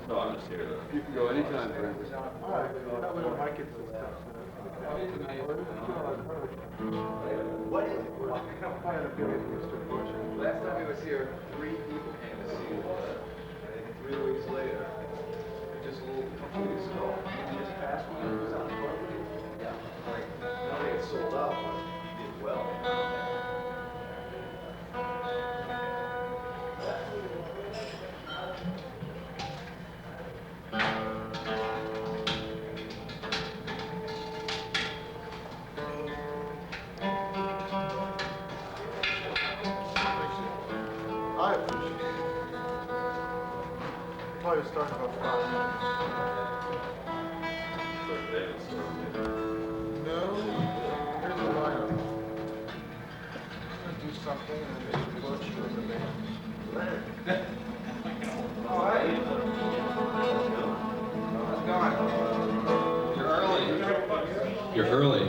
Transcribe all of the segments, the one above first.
No, I'm just here though. You can go anytime, Francis. All right. That way when Mike gets this stuff. What is it? Last time he was here, 3 people came to see you. I think 3 weeks later, just a couple weeks ago, this past week, it was on Broadway. Yeah. Like, now they get sold out, but did well. I appreciate it. Probably start about 5 minutes. No, here's the lineup. I'm gonna do something and then maybe Butch or the band. Leonard. All right. How's it going? You're early.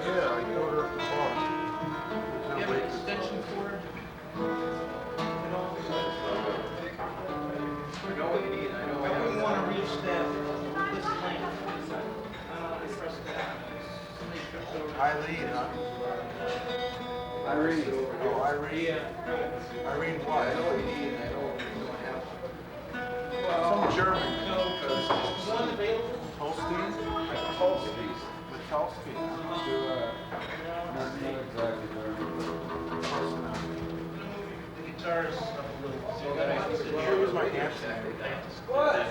Yeah, I can order up the bar. You have an extension cord? I know what you need. I know what I wouldn't want to reach that this length. Press that. Eileen, huh? Irene. Oh, Irene. Yeah. Irene what? I know what you need. I know what you don't have. Some German. One available? Holstein? Holstein. With Holstein. The guitar's up a little. Here was my answer. What?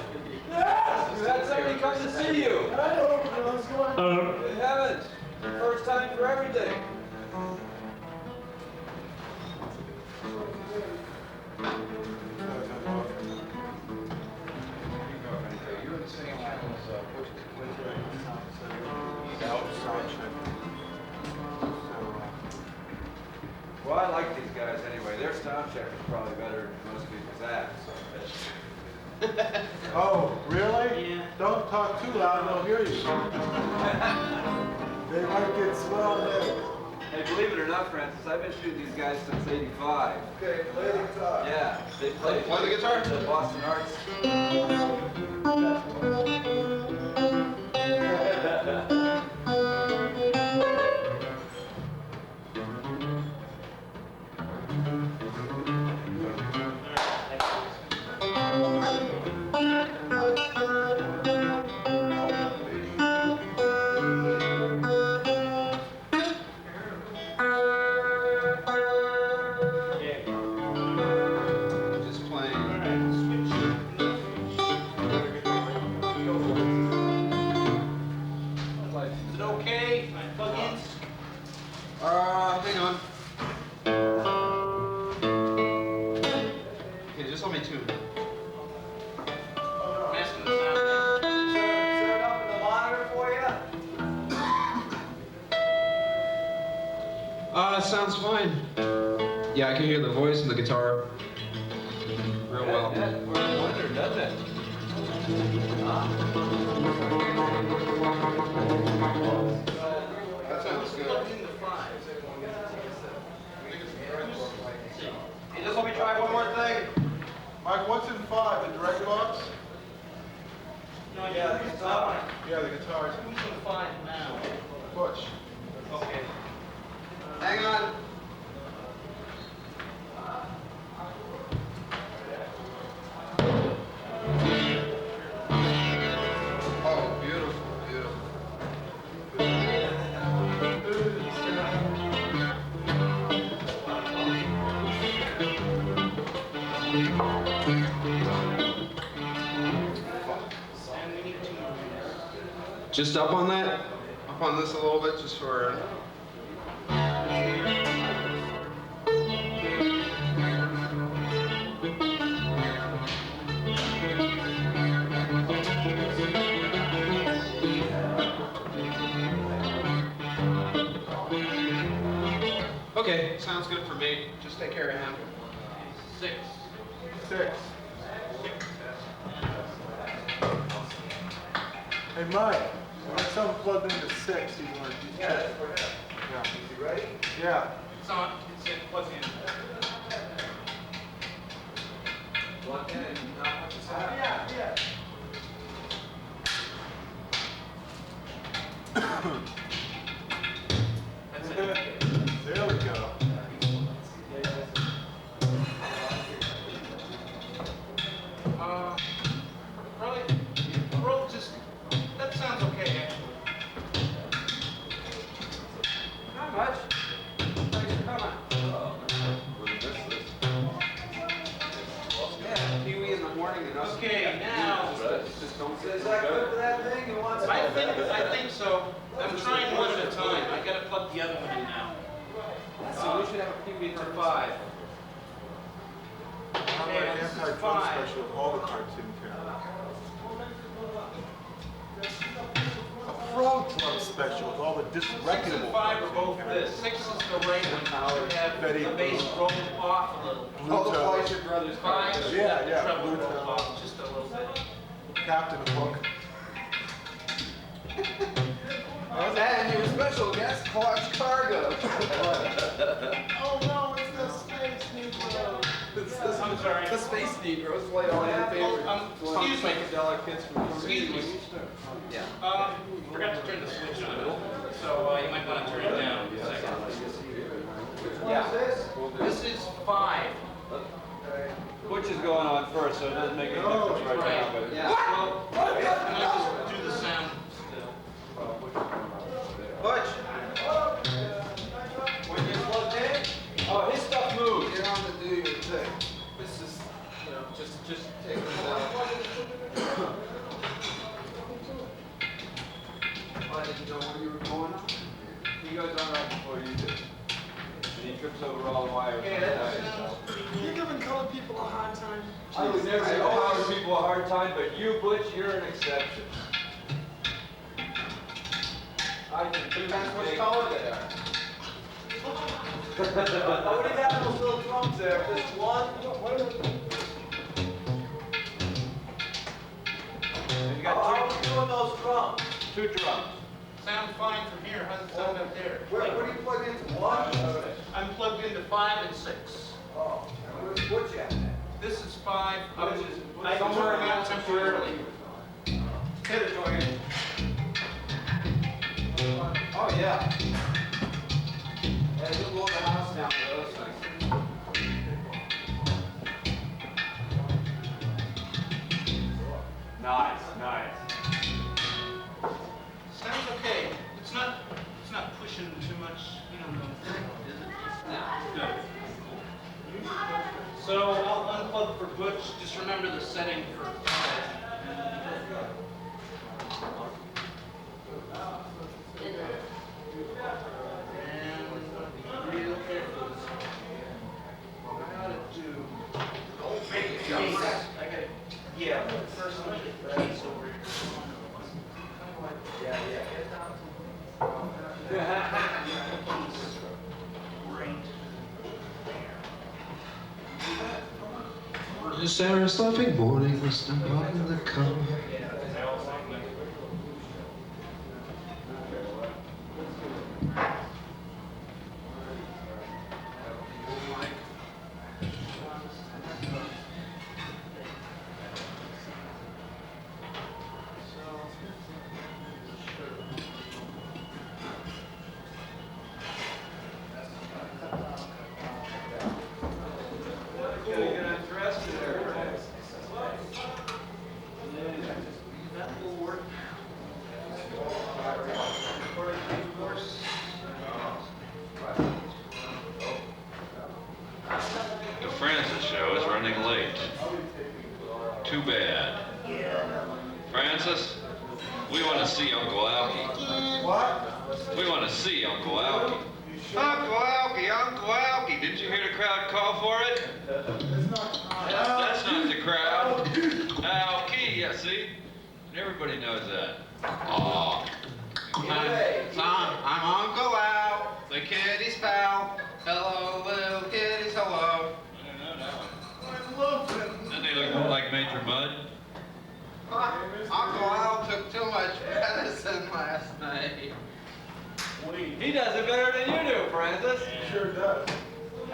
Yes! We had somebody come to see you. I don't know what's going on. They haven't. First time for everything. You're in the same channel as Butch. He's out soundcheck. Well, I like these guys anyway. Their sound check is probably better than most people's acts. Oh, really? Yeah. Don't talk too loud, they'll hear you. They might get swelled in. Hey, believe it or not, Francis, I've been shooting these guys since '85. Okay, play the guitar. Yeah, they play the guitar? The Boston Arts. Just playing. Is it okay? Plug-ins? Hang on. Okay, just let me tune. I'm asking the sound man. Set it up in the monitor for you? Sounds fine. Yeah, I can hear the voice and the guitar real well. That works a wonder, doesn't it? That sounds good. Plug in the 5. Hey, just let me try one more thing. Mike, what's in 5? The direct box? No, Yeah, the guitar. Yeah, the guitars. Who's in 5 now? Butch. Okay. Hang on. Oh, beautiful, beautiful. And we need 2 more minutes. Just up on that? Up on this a little bit, just for. Okay, sounds good for me. Just take care of him. 6. 6. Hey, Mike, let's have him plugged into 6. He's on. Yeah, that's for him. Yeah. Is he ready? Yeah. It's on. It's in. What's in? Plug in and not much is happening. Yeah. That's it. There we go. Probably just, that sounds okay, actually. Not much. Thanks for coming. Yeah, Pee-wee in the morning and us. Okay, now, Just don't say, is that good for that thing? Who wants it? I think so. I'm trying one at a time. I gotta plug the other one in now. So we should have a Pee-wee for 5. I'm Okay, an this is anti-drug 5. special with all the cartoon characters. A pro drug special with all the 6 disreputable and 5 are cartoon both characters. this. 6 is the right one. We have Betty the bass Boop. rolled off a little. All the Pluto, Fleischer Brothers. 5 is Yeah, the yeah, treble Pluto. rolled off just a little bit. Captain Hook. And your special guest, Clutch Cargo. Oh no, it's the Space Negro. I'm sorry. The Space Negroes play all your favorite Excuse me. psychedelic kids from Excuse me. Yeah. Forgot to turn the switch on. So you might want to turn it down a second. Yeah. This is 5. Butch is going on first, so it doesn't make any difference right now. But Yeah. Well, can I just do the sound still? Butch. When you're plugged in, oh, his stuff moves. Get on to do your thing. This is, just take this out. I didn't know where you were going on. He goes on right before you do. And he trips over all the wires. Okay, that sounds You're giving colored people a hard time. I would never give other people a hard time, but you, Butch, you're an exception. I think depends which color they are. What do you got in those little drums there? Just one? You got how are we doing those drums? 2 drums. sound fine from here. How's it sound up there? Where do you plug into? 1? I'm plugged into 5 and 6. Oh, where's Butch at? This is 5. I took him out temporarily. Hit it, Jordan. Oh, yeah. Yeah, you'll blow the house down with those things. Nice. Sounds okay. It's not pushing too much, is it? No. Good. So I'll unplug for Butch. Just remember the setting for 5. And be real careful. I gotta do. Make it case. I gotta. Yeah. First one, the case over here. Yeah. Sarah's laughing morning was the morning that come. The Francis show is running late. Too bad. Francis, we want to see Uncle Alky. What? We want to see Uncle Alky. Uncle Alky, didn't you hear the crowd call for it? That's not the crowd. Alky, yeah, see? Everybody knows that. Aw. I'm Uncle Al, the kitty's pal. Hello, little kitties, hello. Doesn't he look more like Major Mudd? Uncle Al took too much He does it better than you do, Francis. He sure does.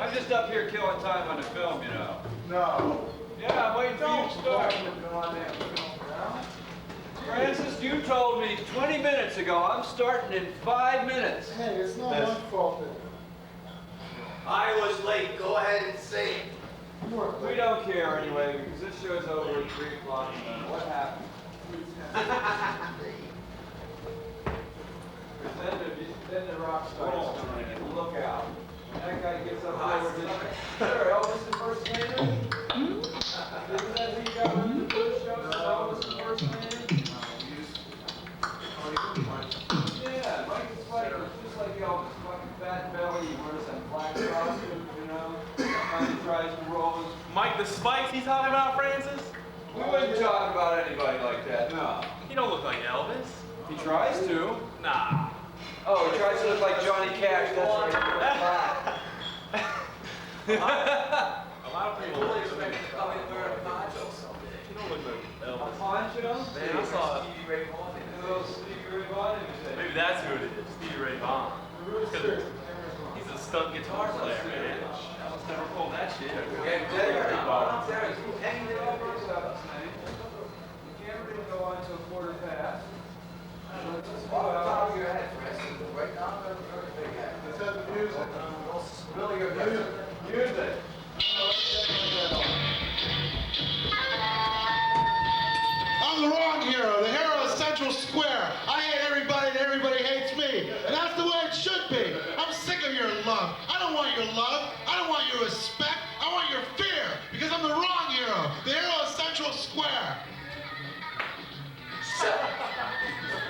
I'm just up here killing time on the film, you know. No. Yeah, I'm waiting for you to start. Go on there. Francis, you told me 20 minutes ago I'm starting in 5 minutes. Hey, it's not my fault. I was late. Go ahead and say it. We don't care anyway, because this show's over at 3 o'clock. What happened? Then the rock starts coming in. Look out. That guy gets up there with his... Sure, Elvis impersonator? Isn't that who you got on the first show? Elvis impersonator? Yeah, Mike the Spiker, just like Elvis, fucking fat belly, he wears that black costume, you know? Sometimes he tries to roll his... Mike the Spikes he's talking about, Francis? We wouldn't talk about anybody like that, no. He don't look like Elvis. He tries to. Nah. Oh, he tries to look like Johnny Cash, that's right. A lot of people Fully look expect like to come in and wear a poncho someday. He don't look like Elvis. Poncho? Man, I saw Stevie Ray Vaughan. A little Stevie Ray Vaughan imitation. maybe that's who it is, Stevie Ray Vaughan. He's a stunt guitar player, man. Elvis never pulled that shit. Yeah, I'm serious. He's hanging it over his You can't really go on till 4:15. top of your head, Francis. Right down there. Let's have the music. Really good music. Music. I'm the wrong hero, the hero of Central Square. I hate everybody and everybody hates me. And that's the way it should be. I'm sick of your love. I don't want your love. I don't want your respect. I want your fear. Because I'm the wrong hero, the hero of Central Square. Shit!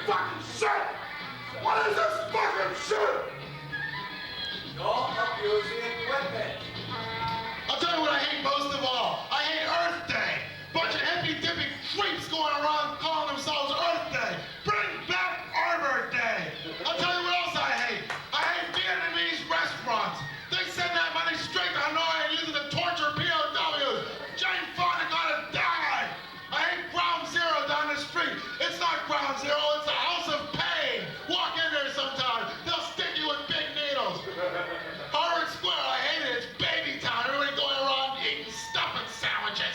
Fucking shit! What is this fucking shit? Don't abuse the equipment. I'll tell you what I hate most of all. I hate Earth Day. Bunch of hippy-dippy freaks going around calling themselves Earth Day. Bring back Arbor Day. I'll tell you what else I hate. I hate Vietnamese restaurants. They send that money straight to Hanoi and use it to torture POWs. Jane Fonda gotta die. I hate Ground Zero down the street. It's not Ground Zero, it's a house of pain. Walk in there sometime. They'll stick you with big needles. Harvard Square, I hate it. It's baby town. Everybody going around eating stuffing sandwiches.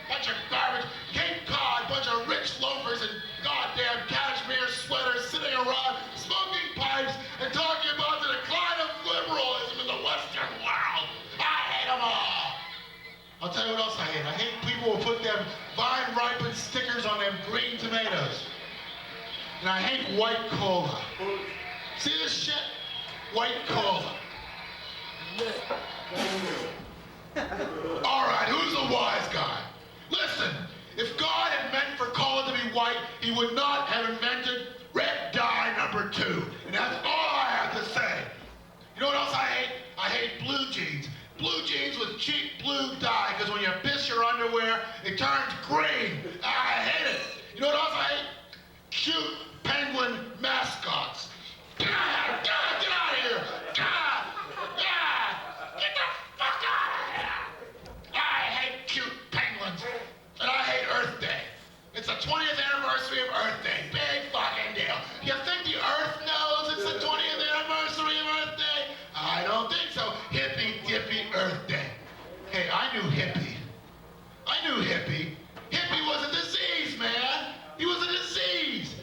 Bunch of garbage. Cape Cod, bunch of rich loafers in goddamn cashmere sweaters sitting around smoking pipes and talking about the decline of liberalism in the Western world. I hate them all. I'll tell you what else I hate. I hate people who put them vine-ripened stickers on them green tomatoes. And I hate white cola. See this shit? White cola. All right, who's the wise guy? Listen, if God had meant for cola to be white, he would not have invented red dye number 2. And that's all I have to say. You know what else I hate? I hate blue jeans. Blue jeans with cheap blue dye, because when you piss your underwear, it turns green. I hate it. You know what else I hate? Cute penguin mascots. Get out of here! Get the fuck out of here! I hate cute penguins. And I hate Earth Day. It's the 20th anniversary of Earth Day. Big fucking deal. You think the Earth knows it's the 20th anniversary of Earth Day? I don't think so. Hippy dippy Earth Day. Hey, I knew hippie. Hippie was a disease, man. He was a disease.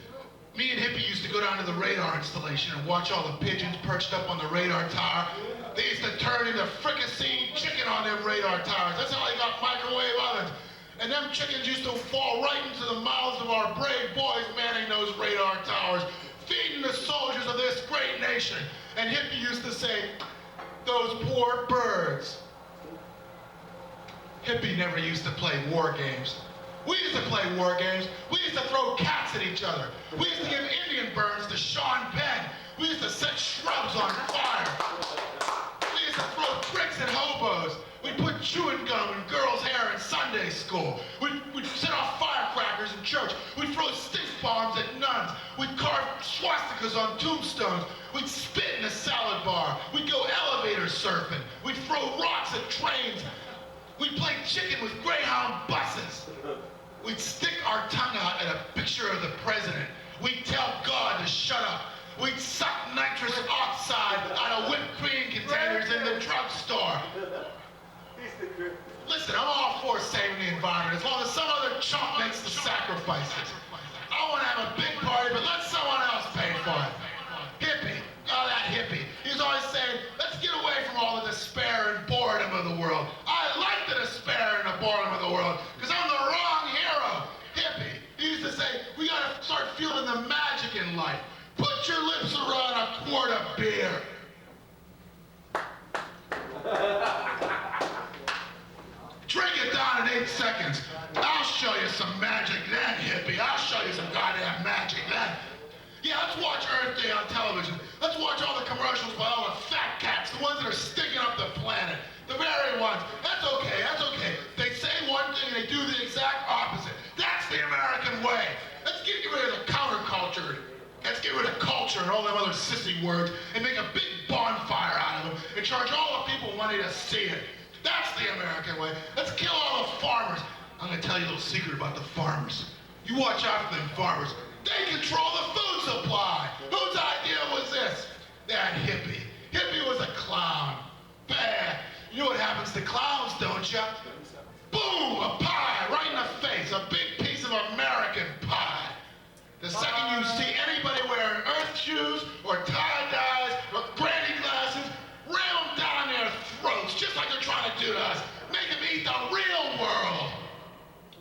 Me and Hippie used to go down to the radar installation and watch all the pigeons perched up on the radar tower. They used to turn into fricassee chicken on them radar towers. That's how they got microwave ovens. And them chickens used to fall right into the mouths of our brave boys manning those radar towers, feeding the soldiers of this great nation. And Hippie used to say, those poor birds. Hippie never used to play war games. We used to play war games. We used to throw cats at each other. We used to give Indian burns to Sean Penn. We used to set shrubs on fire. We used to throw bricks at hobos. We'd put chewing gum in girls' hair in Sunday school. We'd set off firecrackers in church. We'd throw stink bombs at nuns. We'd carve swastikas on tombstones. We'd spit in a salad bar. We'd go elevator surfing. We'd throw rocks at trains. We'd play chicken with Greyhound buses. We'd stick our tongue out at a picture of the president. We'd tell God to shut up. We'd suck nitrous nitrous oxide out of whipped cream containers in the drugstore. Listen, I'm all for saving the environment as long as some other chump makes the sacrifices. I want to have a big party, but let someone else pay for it. Hippie. Oh, that hippie. He was always saying, let's get away from all the despair and boredom of the world. I like the despair and the boredom of the world, because I'm the wrong hero. Hippie. He used to say, we gotta start feeling the magic in life. Put your lips around a quart of beer. Drink it down in 8 seconds. I'll show you some magic then, hippie. I'll show you some goddamn magic then. Yeah, let's watch Earth Day on television. Let's watch all the commercials by all the fat cats, the ones that are stinking up the planet. The very ones. That's okay, that's okay. They say one thing and they do the exact opposite. That's the American way. Let's get rid of the counterculture. Let's get rid of culture and all them other sissy words and make a big bonfire out of them and charge all the people money to see it. That's the American way. Let's kill all the farmers. I'm gonna tell you a little secret about the farmers. You watch out for them farmers. They control the food supply. Whose idea was this? That hippie. Hippie was a clown. Bad. You know what happens to clowns, don't you? Boom! A pie right in the face. A big piece of American pie. The second you see anybody wearing earth shoes or tie-dyes or granny glasses, ram them down their throats, just like they're trying to do to us. Make them eat the real world.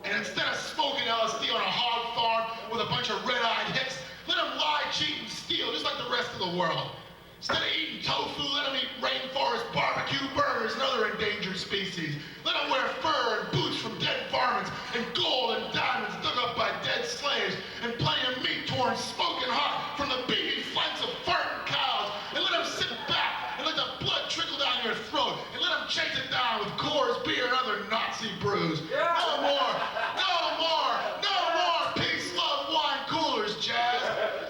And instead of smoking LSD on a hog farm with a bunch of red-eyed hicks, let them lie, cheat, and steal, just like the rest of the world. Instead of eating tofu, let them eat rainforest barbecue burgers and other endangered species. Let them wear fur and boots from dead varmints and gold and diamonds dug up by dead slaves and plenty of meat torn smoking hot from the beefy flanks of farting cows. And let them sit back and let the blood trickle down your throat and let them chase it down with Coors beer and other Nazi brews. No more, no more, no more peace, love, wine coolers, Jazz.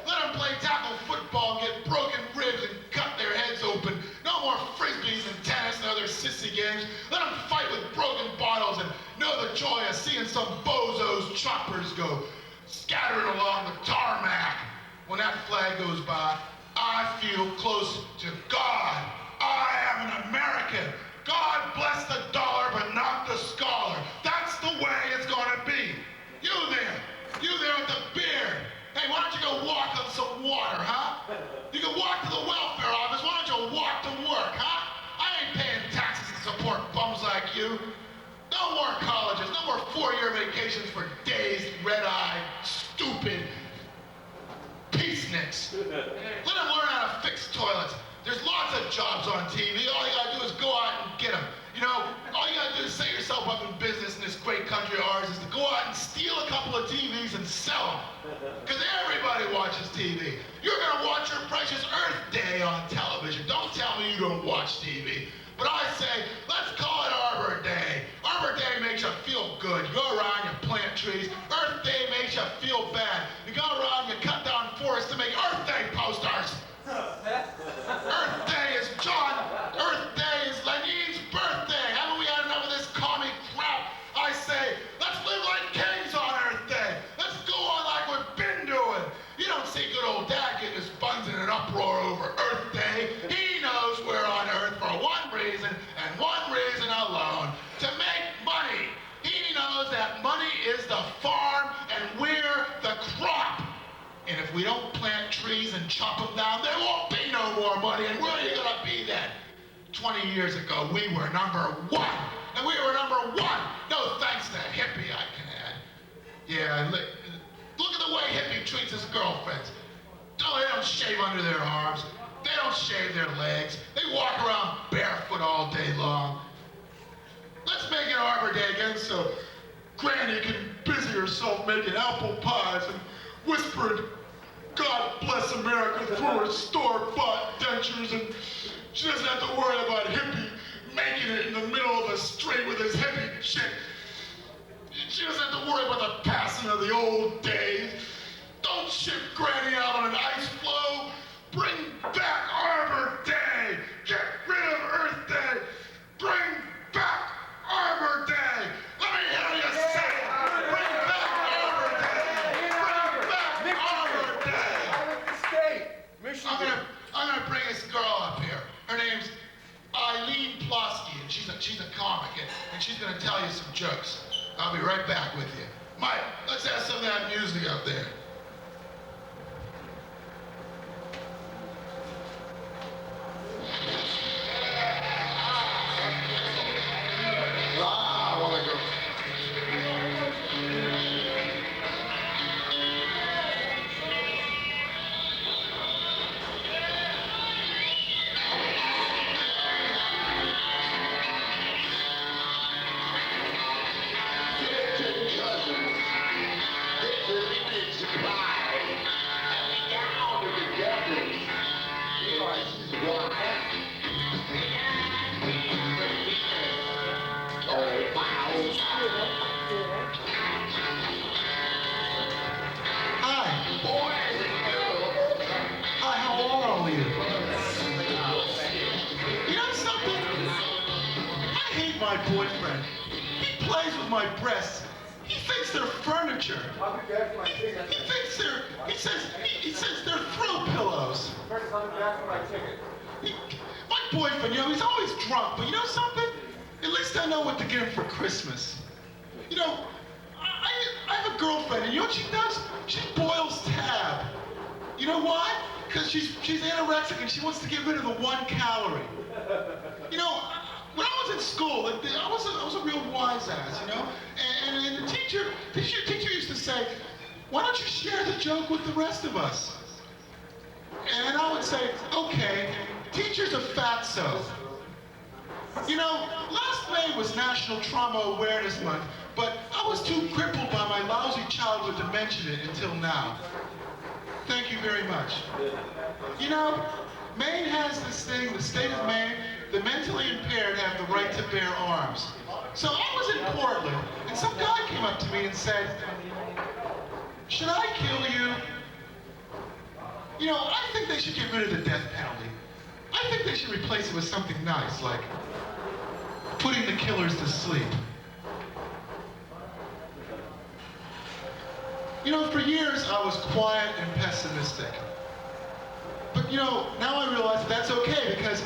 Let them play tackle football and get broken ribs and cut their heads open. No more frisbees and tennis and other sissy games. Let them fight with broken bottles and know the joy of seeing some bozos choppers go scattering along the tarmac. When that flag goes by, I feel close to God. I am an American. God bless the dollar, but not the scholar. That's the way it's gonna be. You there with the beard. Hey, why don't you go walk on some water, huh? You can walk to the welfare office. Why don't you walk to work, huh? I ain't paying taxes to support bums like you. No more colleges, no more 4-year vacations for dazed, red-eyed, stupid peaceniks. Let them learn how to fix toilets. There's lots of jobs on TV. All you gotta do is go out and get them. You know, all you gotta do is set yourself up in business in this great country of ours is to go out and steal a couple of TVs and sell them. Because everybody watches TV. You're gonna watch your precious Earth Day on television. Don't tell me you don't watch TV. But I say, let's call it Arbor Day. Arbor Day makes you feel good. You go around, you plant trees. Earth Day makes you feel bad. You go around, you cut down forests to make Earth Day posters. Earth Day is John. Earth Day is Lenin's birthday. Haven't we had enough of this commie crap? I say, let's live like kings on Earth Day. Let's go on like we've been doing. You don't see good old Dad getting his buns in an uproar over Earth Day. He knows we're on Earth for one reason and one reason alone, to make money. He knows that money is the farm and we're the crop. And if we don't plant trees and chop them down, there won't be no more money. And where are you gonna be then? 20 years ago, we were number one. And we were number one. No thanks to hippie, I can add. Yeah, look at the way hippie treats his girlfriends. No, they don't shave under their arms. They don't shave their legs. They walk around barefoot all day long. Let's make it Arbor Day again so Granny can busy herself making apple pies and whispering, God bless America through her store-bought dentures, and she doesn't have to worry about hippie making it in the middle of a street with his hippie chick. She doesn't have to worry about the passing of the old days. Don't ship Granny out on an ice floe. Bring back Arbor Day. Get rid of Earth Day. Bring back Arbor Day. Let me hear you say it. Bring back Arbor Day. Bring back Arbor Day. I like the state. Michigan. I'm gonna she's a comic, and she's gonna tell you some jokes. I'll be right back with you. Mike, let's have some of that music up there. Ah, I wanna go. Boyfriend. He plays with my breasts. He thinks they're furniture. I'll be back for my ticket. He says they're throw pillows. First, I'll be back for my ticket. My boyfriend, he's always drunk, but you know something? At least I know what to get him for Christmas. I have a girlfriend, and you know what she does? She boils tab. You know why? Because she's anorexic and she wants to get rid of the 1 calorie. When I was in school, I was a real wise ass, And the teacher used to say, "Why don't you share the joke with the rest of us?" And I would say, "Okay, teacher's a fatso." Last May was National Trauma Awareness Month, but I was too crippled by my lousy childhood to mention it until now. Thank you very much. Maine has this thing, the state of Maine, the mentally impaired have the right to bear arms. So I was in Portland, and some guy came up to me and said, "Should I kill you?" I think they should get rid of the death penalty. I think they should replace it with something nice, like putting the killers to sleep. For years I was quiet and pessimistic. But now I realize that's okay because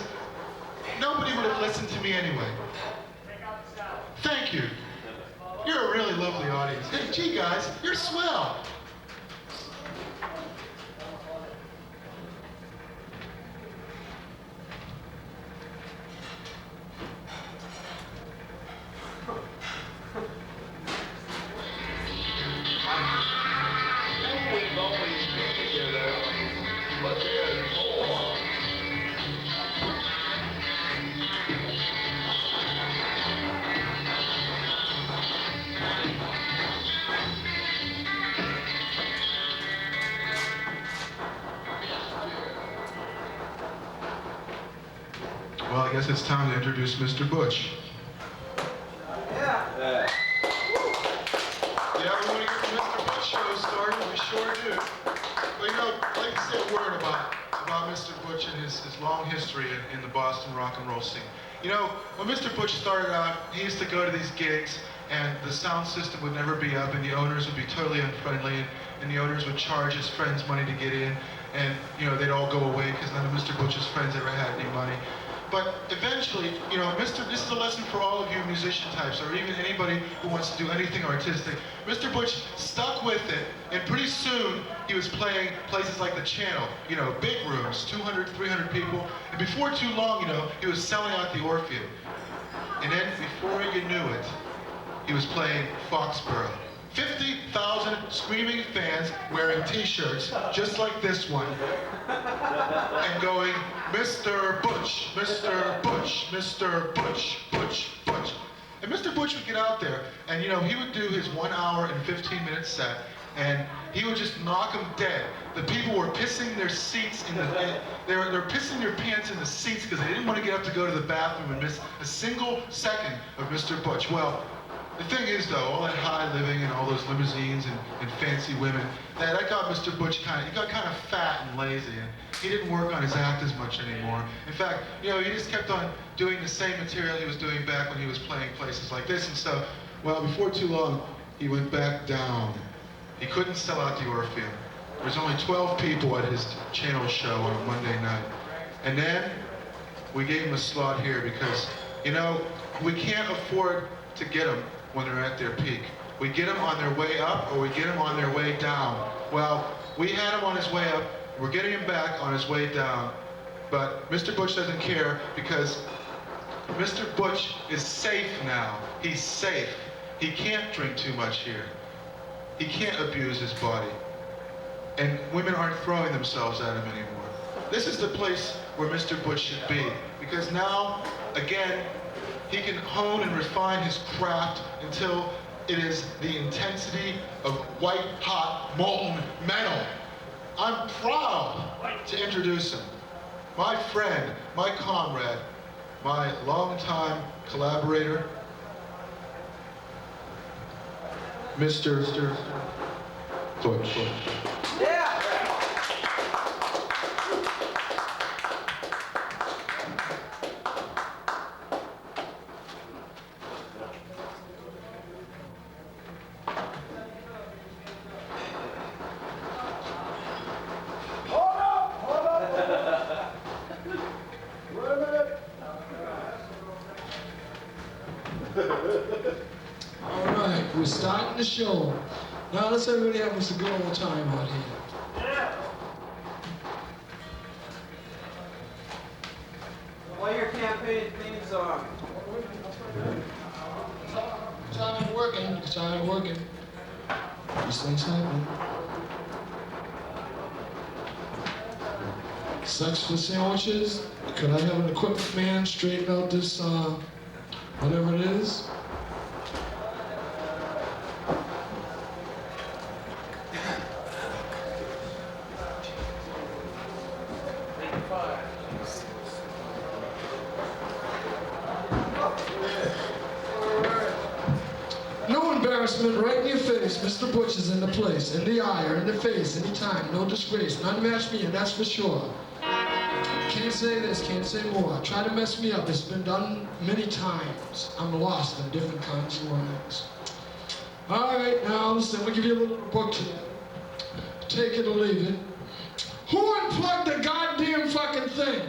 nobody would have listened to me anyway. Thank you. You're a really lovely audience. Hey, gee guys, you're swell. Well, I guess it's time to introduce Mr. Butch. Yeah. Yeah, we want to get the Mr. Butch show started, we sure do. But I'd like to say a word about Mr. Butch and his long history in the Boston rock and roll scene. When Mr. Butch started out, he used to go to these gigs, and the sound system would never be up, and the owners would be totally unfriendly, and the owners would charge his friends money to get in, and they'd all go away because none of Mr. Butch's friends ever had any money. But eventually, this is a lesson for all of you musician types, or even anybody who wants to do anything artistic. Mr. Butch stuck with it, and pretty soon he was playing places like the Channel, big rooms, 200, 300 people, and before too long, he was selling out the Orpheum. And then before you knew it, he was playing Foxborough. 50,000 screaming fans wearing t-shirts just like this one and going, "Mr. Butch, Mr. Butch, Mr. Butch, Butch, Butch." And Mr. Butch would get out there and he would do his 1 hour and 15-minute set and he would just knock them dead. The people were pissing their seats they were pissing their pants in the seats because they didn't want to get up to go to the bathroom and miss a single second of Mr. Butch. Well, the thing is, though, all that high living and all those limousines and fancy women, that got Mr. Butch kind of fat and lazy, and he didn't work on his act as much anymore. In fact, he just kept on doing the same material he was doing back when he was playing places like this, and so, well, before too long, he went back down. He couldn't sell out the Orpheum. There was only 12 people at his Channel show on a Monday night. And then, we gave him a slot here because, we can't afford to get them when they're at their peak. We get them on their way up or we get them on their way down. Well, we had him on his way up, we're getting him back on his way down, but Mr. Butch doesn't care because Mr. Butch is safe now. He's safe. He can't drink too much here. He can't abuse his body. And women aren't throwing themselves at him anymore. This is the place where Mr. Butch should be, because now, again, he can hone and refine his craft until it is the intensity of white-hot molten metal. I'm proud to introduce him. My friend, my comrade, my longtime collaborator, Mr. Butch. Yeah! All right, we're starting the show. Now let's everybody have us a good old time out here. Play your campaign theme song. Time working, time working. These things happen. Sex for sandwiches. Could I have an equipment man straighten out this, whatever it is? No embarrassment, right in your face. Mr. Butch is in the place, in the eye, or in the face, anytime. No disgrace. None match me, and that's for sure. Can't say this, can't say more. Try to mess me up. It's been done many times. I'm lost in different kinds of lines. All right, now listen, we'll give you a little book here. Take it or leave it. Who unplugged the goddamn fucking thing?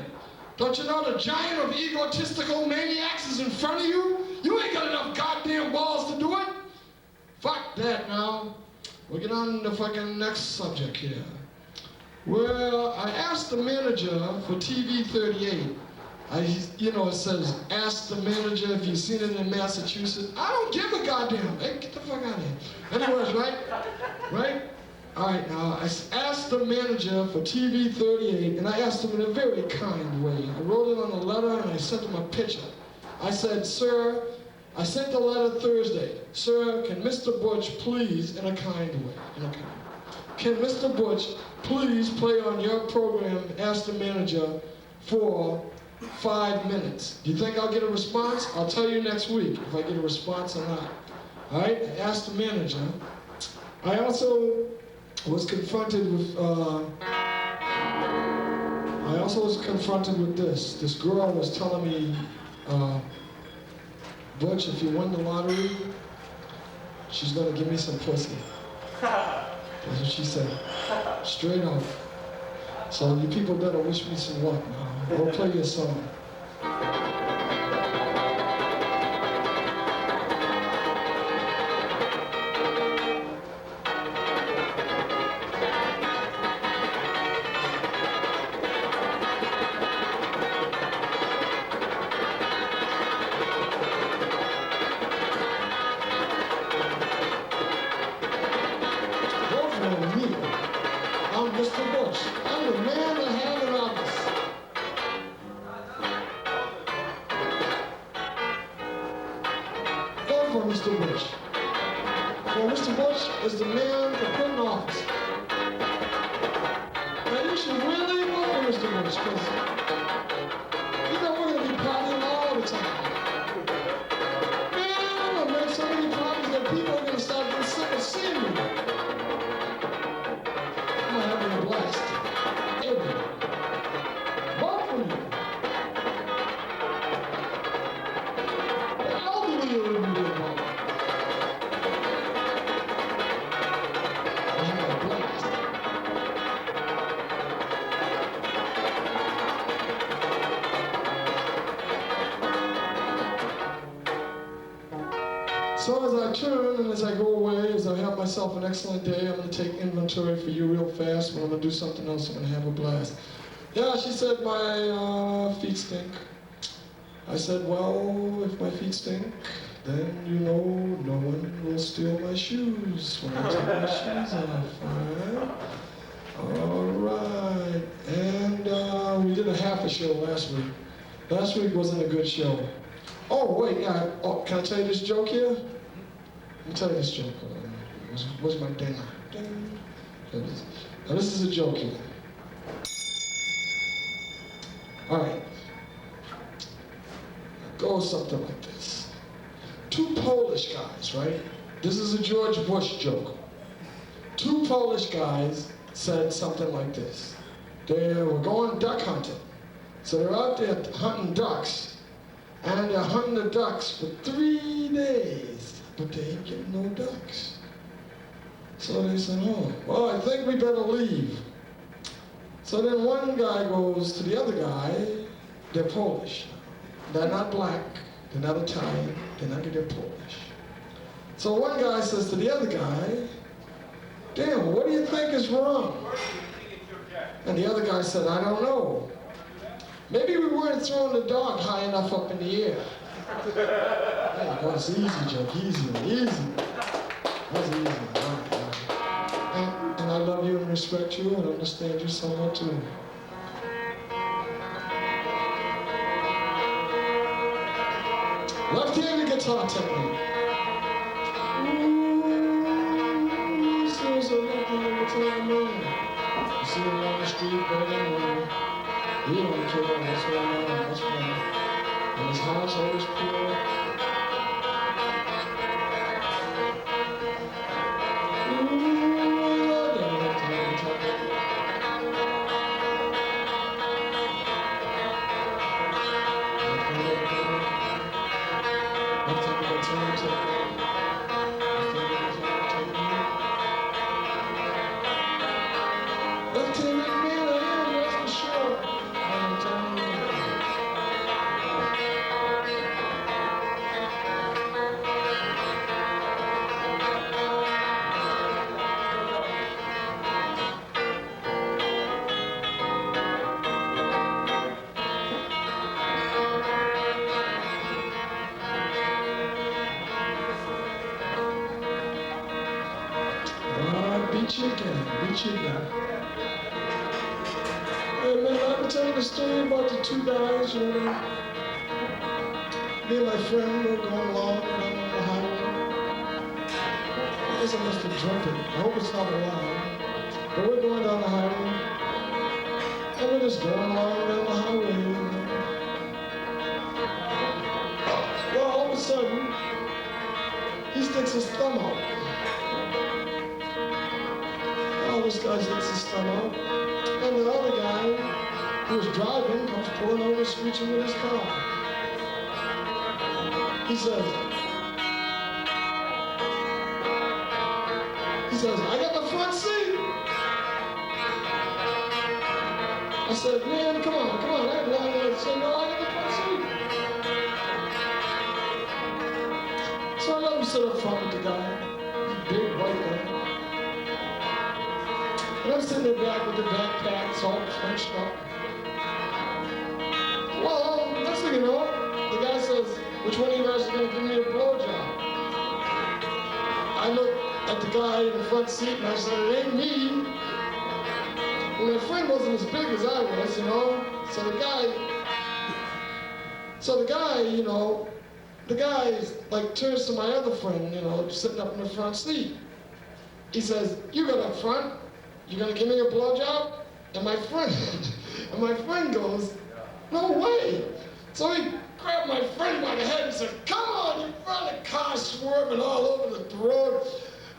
Don't you know the giant of egotistical maniacs is in front of you? You ain't got enough goddamn balls to do it. Fuck that now. We'll get on to the fucking next subject here. Well, I asked the manager for TV 38. It says, ask the manager if you've seen it in Massachusetts. I don't give a goddamn. Hey, get the fuck out of here. Anyways, right? Right? All right, now, I asked the manager for TV 38, and I asked him in a very kind way. I wrote it on a letter, and I sent him a picture. I said, sir, I sent the letter Thursday. Sir, can Mr. Butch please, in a kind way, can Mr. Butch please play on your program, ask the manager, for 5 minutes? Do you think I'll get a response? I'll tell you next week if I get a response or not. All right, I asked the manager. I also was confronted with, this. This girl was telling me, Butch, if you win the lottery, she's gonna give me some pussy. That's what she said. Straight up. So you people better wish me some luck now. Go play your song. I'm Mr. Butch. I'm the man that had an office. Vote for Mr. Butch. For Mr. Butch is the man that put in office. Now you should really vote for Mr. Butch, because we're going to be partying all the time. Man, I'm going to make so many parties that people are going to start getting sick of seeing me. I'm having a blast. Everybody. Vote for me. I'll be the one who vote. I'm having a blast. So as I turn and as I go away, as I have myself an excellent day, I'm going to take inventory for you real fast. When I'm going to do something else, I'm going to have a blast. Yeah, she said my feet stink. I said, well, if my feet stink, then you know no one will steal my shoes when I take my shoes off. All right. And we did a half a show last week. Last week wasn't a good show. Oh, wait, yeah. Oh, can I tell you this joke here? Let me tell you this joke. Where's my dinger? Now, this is a joke here. All right. It goes something like this. Two Polish guys, right? This is a George Bush joke. Two Polish guys said something like this. They were going duck hunting. So they're out there hunting ducks. And they're hunting the ducks for 3 days, but they ain't getting no ducks. So they said, oh, well, I think we better leave. So then one guy goes to the other guy. They're Polish. They're not black, they're not Italian, they're Polish. So one guy says to the other guy, damn, what do you think is wrong? And the other guy said, I don't know. Maybe we weren't throwing the dog high enough up in the air. There you go, it's an easy joke, easy. That's easy, all right. And I love you and respect you and understand you somewhat too. Left-handed guitar technique. Ooh, so left-handed guitar man. You see him on the street begging money. He don't care what's going on, what's funny. And his heart's always pure. Ooh, I love that left-handed guitar technique. Beat you again. Hey man, I can tell you the story about the two guys, you know. Me and my friend were going along down the highway. I guess I must have dreamt it. I hope it's not alive. But we're going down the highway. And we're just going along down the highway, you know. Well, all of a sudden, he sticks his thumb out. This guy sticks his thumb out, and the other guy who was driving comes pulling over, screeching with his car. He says, I got the front seat. I said, man, come on, I have long legs. He said, no, I got the front seat. So I let him sit up front with the guy, big white man. And I'm sitting there back with the backpacks all clenched up. Well, next thing you know, the guy says, which one of you guys is going to give me a blowjob? I looked at the guy in the front seat and I said, it ain't me. Well, my friend wasn't as big as I was, you know. So the guy, you know, the guy like turns to my other friend, you know, sitting up in the front seat. He says, you got up front. You gonna give me a blowjob? And my friend goes, no way. So he grabbed my friend by the head and said, come on, you found the car swerving all over the road.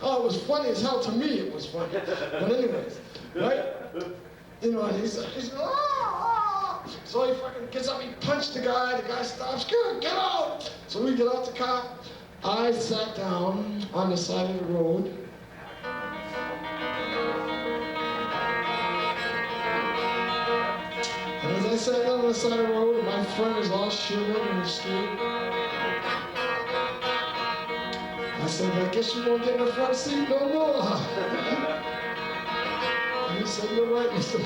Oh, it was funny as hell to me, it was funny. But anyways, right? You know, and he said, ah. So he fucking gets up, he punched the guy stops, good, get out. So we get out the car. I sat down on the side of the road. And as I sat down on the side of the road, my friend is all shivering and scared. said, I guess you won't get in the front seat no more. And he said, you're right, Mr.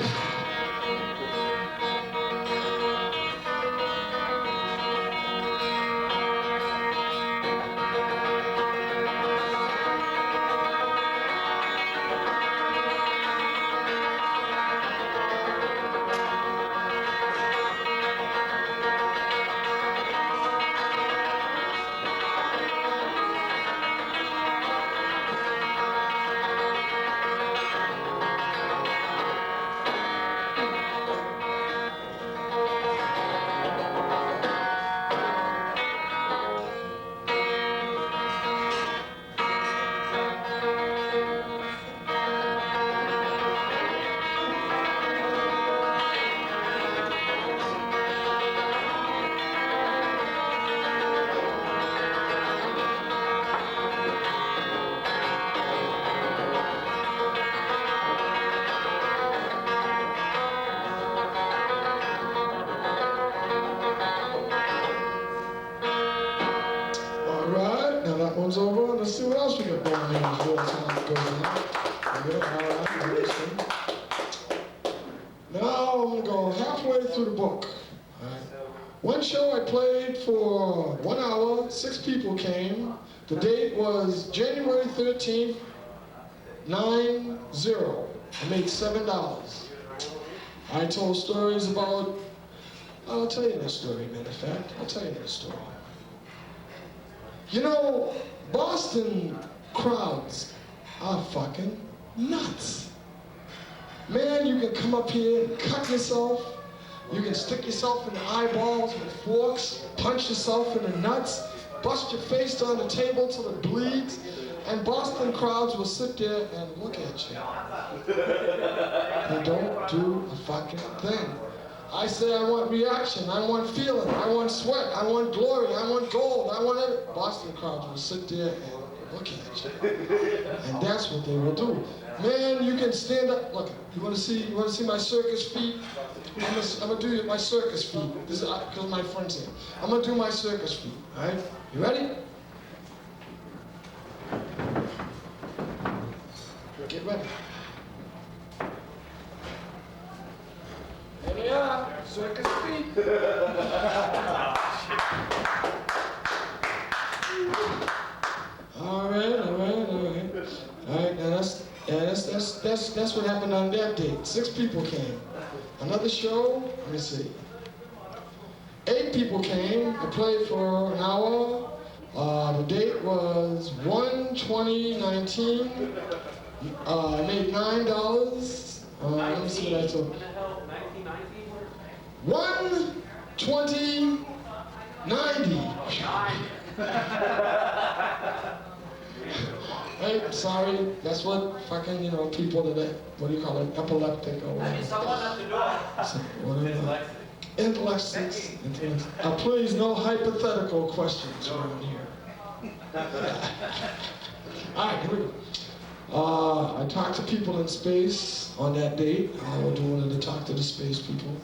Over. Let's see what else we got going on before time goes on. Now I'm going to go halfway through the book. Right. One show I played for 1 hour, 6 people came. The date was January 13th, 90. I made $7. I told stories about, I'll tell you that story, matter of fact. I'll tell you that story. You know, Boston crowds are fucking nuts. Man, you can come up here and cut yourself. You can stick yourself in the eyeballs with forks, punch yourself in the nuts, bust your face on the table till it bleeds, and Boston crowds will sit there and look at you. They don't do a fucking thing. I say I want reaction, I want feeling, I want sweat, I want glory, I want gold, I want everything. Boston crowds will sit there and look at you. And that's what they will do. Man, you can stand up. Look, you want to see my circus feet? I'm gonna do my circus feet. This is because my friend's here. I'm gonna do my circus feet. All right? You ready? Get ready. There they are, circus feet. All right. Now that's what happened on that date. 6 people came. Another show, let me see. 8 people came. I played for an hour. The date was 1/20/19. I made $9. Let me see what I took. 1/20/90. Hey, sorry, that's what fucking, people that, what do you call it, epileptic or whatever. Intellects. Please, no hypothetical questions around here. All right, here we go. I talked to people in space on that date. I was doing it to talk to the space people.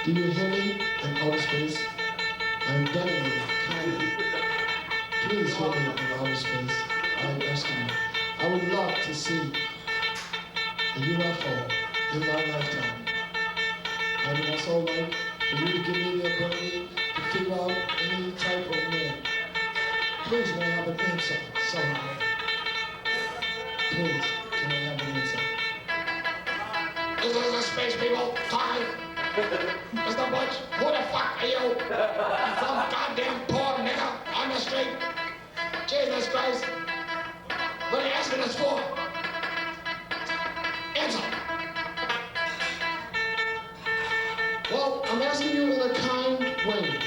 Do you hear me in outer space? I'm begging you, kindly. Please hear me in outer space. I'm asking you. I would love to see a UFO in my lifetime. I mean, that's all right for you to give me the ability to figure out any type of man. Please, may I have an answer somehow? Please, can I have an answer? This is the space people talking. Mr. Butch, who the fuck are you? Some goddamn poor nigga on the street? Jesus Christ. What are you asking us for? Answer. Well, I'm asking you in a kind way.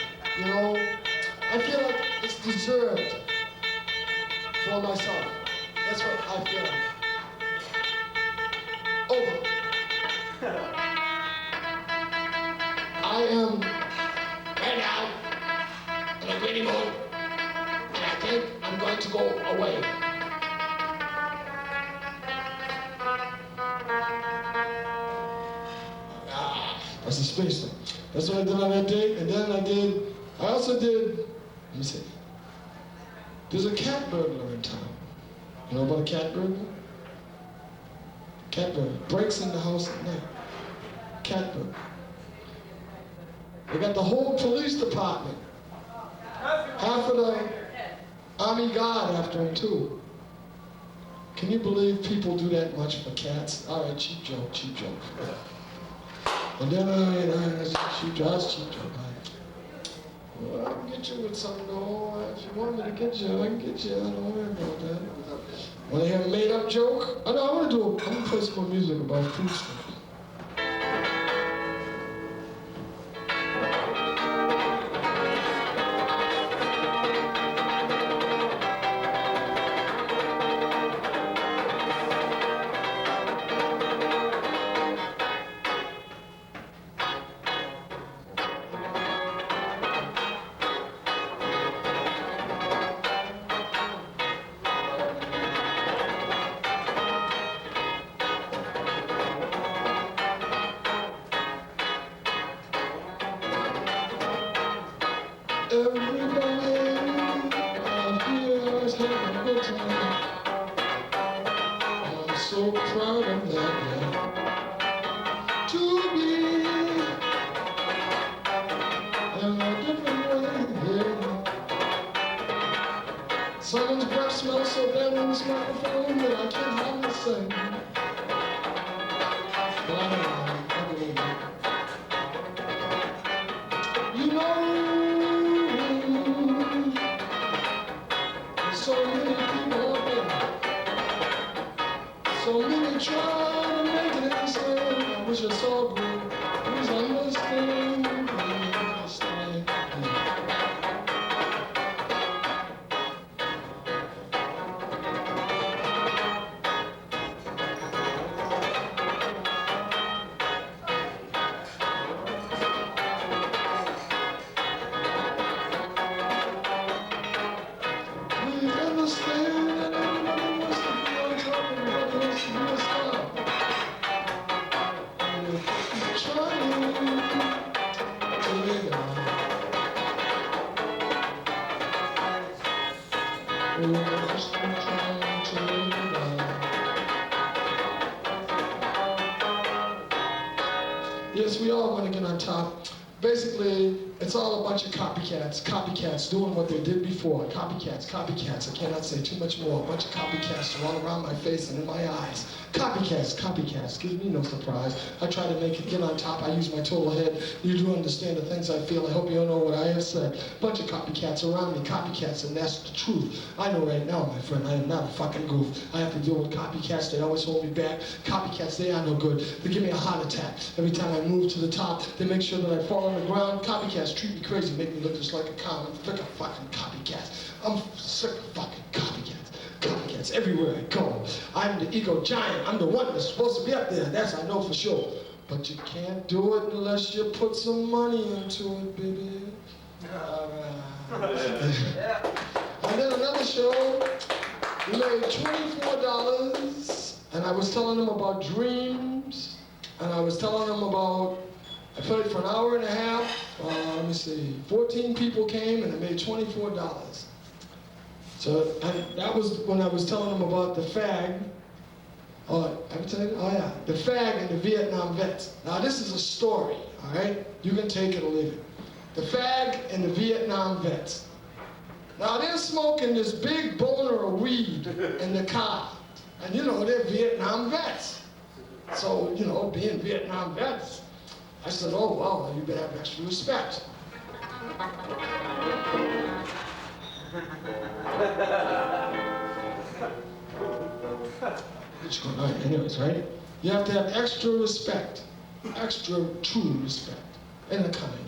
I feel like it's deserved for myself. That's what I feel like. Over. I am right now in a greedy mood, and I think I'm going to go away. That's a space thing. That's what I did on that date, and then I also did, let me see. There's a cat burglar in town. You know about a cat burglar? Cat burglar. Breaks in the house at night. Cat burglar. They got the whole police department. Half of the Army Guard after him too. Can you believe people do that much for cats? All right, cheap joke, cheap joke. And then, that's cheap joke, that's cheap joke. Well, I can get you with something though. If you want me to get you, I can get you. I don't worry about that. Want to hear a made-up joke? Oh, no, I'm gonna play some more music about food stuff. Someone's breath smells so bad on this microphone that I can't hardly sing. But I don't know. You know, there's so many people out there. So many try to make it insane. I wish I saw good. Please understand. Yes, we all want to get on top. Basically, it's all a bunch of copycats doing what they did before. Copycats. I cannot say too much more. A bunch of copycats all around my face and in my eyes. Copycats. Gives me no surprise. I try to make it get on top. I use my total head. You do understand the things I feel. I hope you know what I have said. Bunch of copycats around me. Copycats, and that's the truth. I know right now, my friend, I am not a fucking goof. I have to deal with copycats. They always hold me back. Copycats, they are no good. They give me a heart attack. Every time I move to the top, they make sure that I fall on the ground. Copycats treat me crazy, make me look just like a cow. I'm sick of fucking copycats. I'm sick of fucking copycats. Copycats everywhere I go. I'm the ego giant. I'm the one that's supposed to be up there. That's I know for sure. But you can't do it unless you put some money into it, baby. All right. And then another show, we made $24, and I was telling them about dreams, and I was telling them about, I played for an hour and a half, 14 people came, and I made $24. So that was when I was telling them about the fag. The fag and the Vietnam vets. Now this is a story, all right? You can take it or leave it. The fag and the Vietnam vets. Now they're smoking this big boner of weed in the car. And you know, they're Vietnam vets. So, you know, being Vietnam vets, I said, oh, well, you better have extra respect. Anyways, right? You have to have extra respect, extra true respect, in a kind way.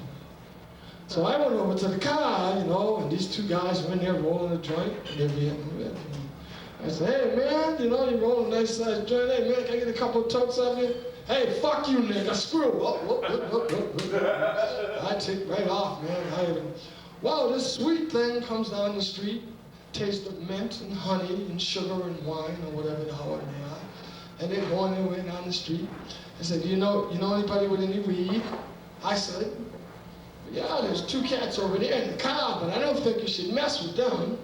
So I went over to the car, you know, and these two guys were in there rolling a joint, and they're Vietnam. I said, hey man, you know, you roll a nice sized joint. Hey man, can I get a couple of totes of you? Hey, fuck you, nigga, screw. I take right off, man. Wow, this sweet thing comes down the street, taste of mint and honey and sugar and wine or whatever the hell they are. And they're going their way down the street. I said, you know anybody with any weed? I said, yeah, there's two cats over there in the car, but I don't think you should mess with them.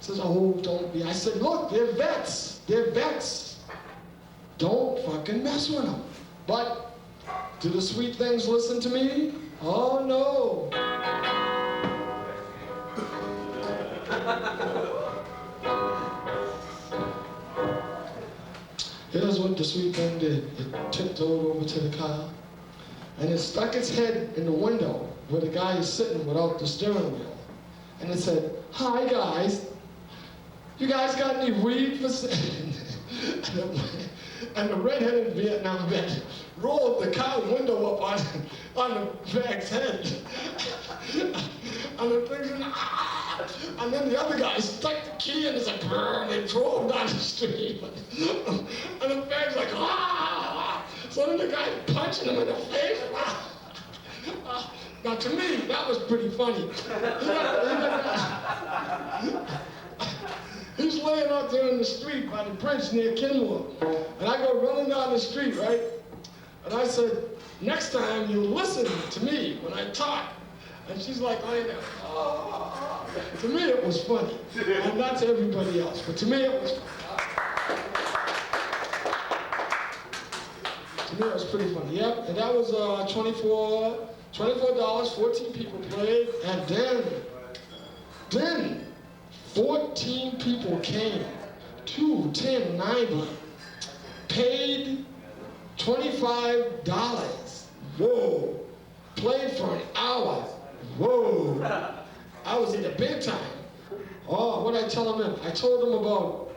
Says, oh, don't be. I said, look, they're vets. They're vets. Don't fucking mess with them. But do the sweet things listen to me? Oh, no. Here's what the sweet thing did. It tiptoed over to the car, and it stuck its head in the window where the guy is sitting without the steering wheel. And it said, hi, guys. You guys got any weed for sale? And the redheaded Vietnam vet rolled the car window up on the bag's head. And the thing's in, and then the other guy stuck the key in his like, and they drove down the street. And the bag's like, ah! So then the guy punching him in the face. Now to me, that was pretty funny. He's laying out there in the street by the bridge near Newell. And I go running down the street, right? And I said, next time you listen to me when I talk. And she's like laying there, oh. To me it was funny. And not to everybody else, but to me it was funny. To me it was pretty funny, yep. And that was $24, 14 people played. And then 14 people came, 2, 10, 90, paid $25. Whoa. Played for an hour. Whoa. I was in the big time. Oh, what did I tell them then? I told them about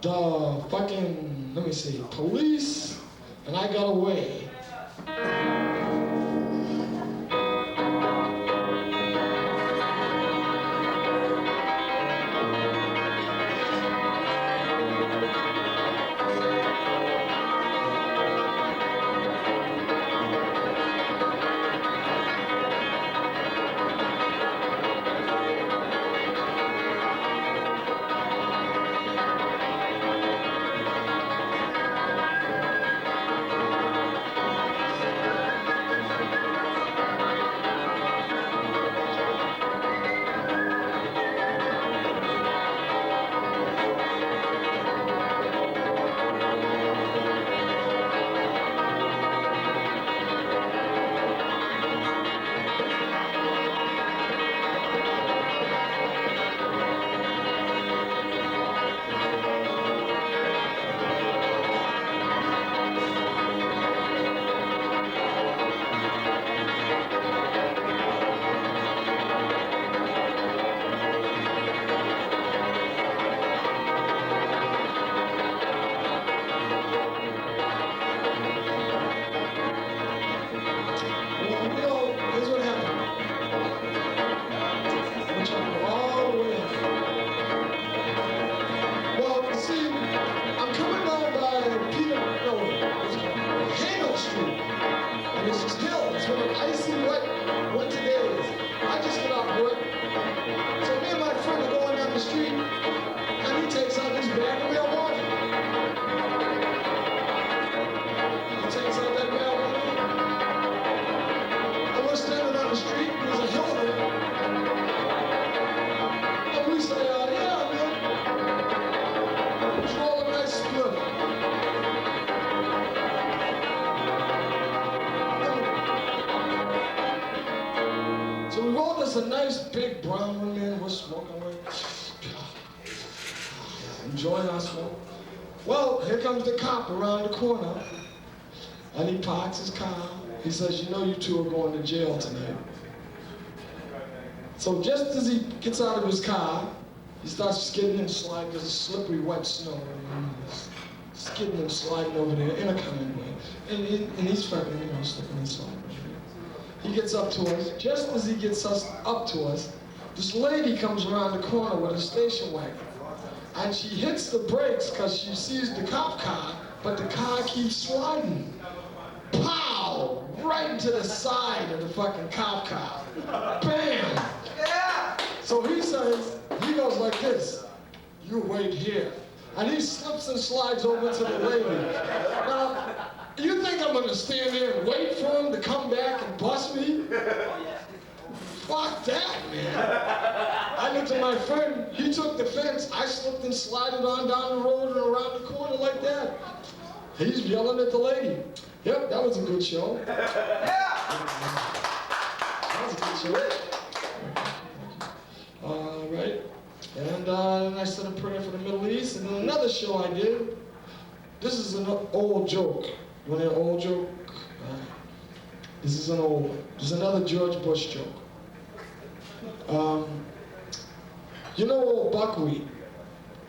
the fucking, let me see, police, and I got away. A nice big brown one, man. We're smoking away. Enjoying our smoke. Well, here comes the cop around the corner. And he parks his car. He says, you know you two are going to jail tonight. So just as he gets out of his car, he starts skidding and sliding. There's a slippery, wet snow. He's skidding and sliding over there in a kind way. And he's fucking, you know, slipping and sliding. He gets up to us. Just as he gets up to us, this lady comes around the corner with a station wagon. And she hits the brakes because she sees the cop car, but the car keeps sliding. Pow! Right into the side of the fucking cop car. Bam! Yeah! So he says, he goes like this, you wait here. And he slips and slides over to the lady. Now, you think I'm gonna stand there and wait for him to come back and bust me? Fuck that, man. I looked at my friend, he took the fence, I slipped and slided on down the road and around the corner like that. He's yelling at the lady. Yep, that was a good show. That was a good show. Right. And then I said a prayer for the Middle East, and then another show I did. This is an old joke. You want to hear an old joke? This is an old one. This is another George Bush joke. You know old buckwheat?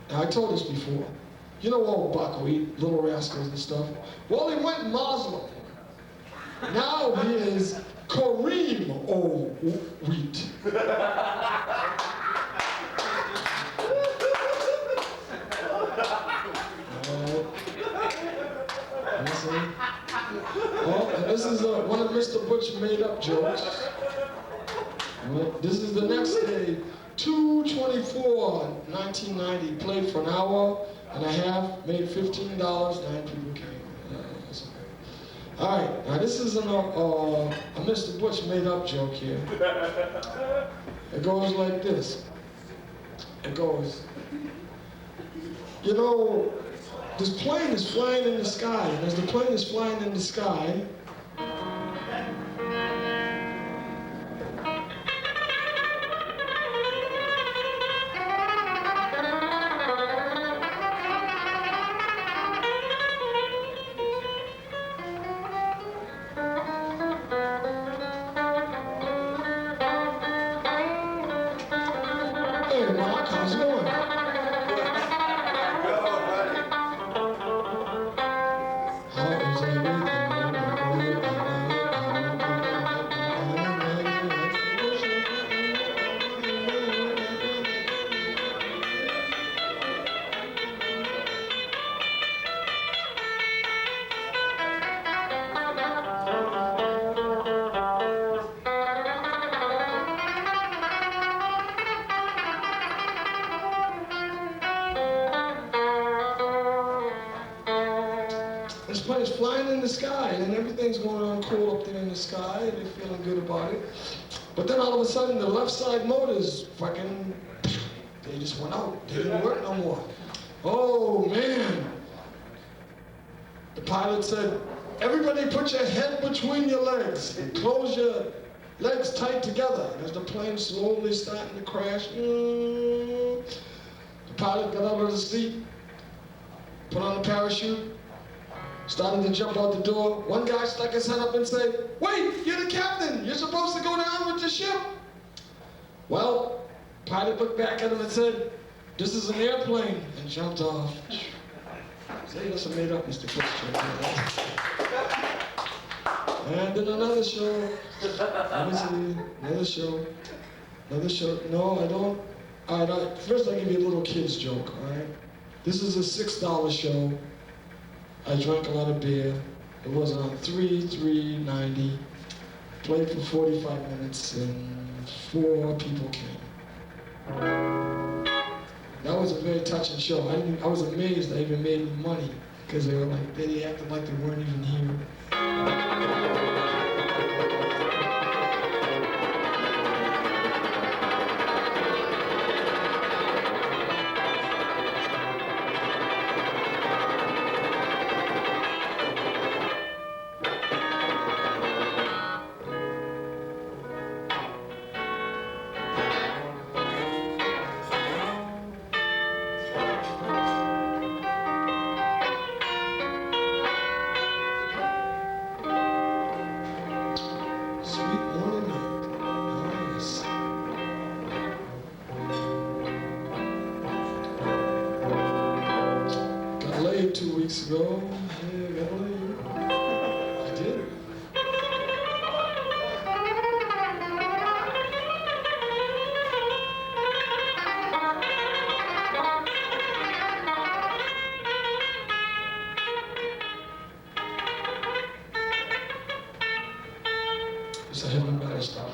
Now, I told this before. You know old buckwheat, Little Rascals and stuff? Well, he went Muslim. Now he is Kareem old wheat. Oh, and this is one of Mr. Butch made-up jokes. Well, this is the next day, 2/24/1990. Played for an hour and a half, made $15. 9 people came. All right, now this is a Mr. Butch made-up joke here. It goes like this. It goes, you know, this plane is flying in the sky, and as the plane is flying in the sky, hey, Mark, how's it going? This plane's flying in the sky, and everything's going on cool up there in the sky, and they're feeling good about it. But then all of a sudden, the left side motors fucking, they just went out. They didn't work no more. Oh, man. The pilot said, everybody put your head between your legs and close your legs tight together. And as the plane slowly starting to crash, the pilot got out of the seat, put on the parachute, started to jump out the door. One guy stuck his head up and said, wait, you're the captain. You're supposed to go down with the ship. Well, pilot looked back at him and said, this is an airplane, and jumped off. See, that's a made up Mr. Christian. And then another show. Let me see, another show. Another show. No, I don't. All right, first I'll give you a little kid's joke, all right? This is a $6 show. I drank a lot of beer. It was on 3/3/90. Played for 45 minutes and 4 people came. That was a very touching show. I was amazed I even made any money because they were like, they acted like they weren't even here. Laid 2 weeks ago. Yeah, got laid. I did. It's a heavy metal stuff.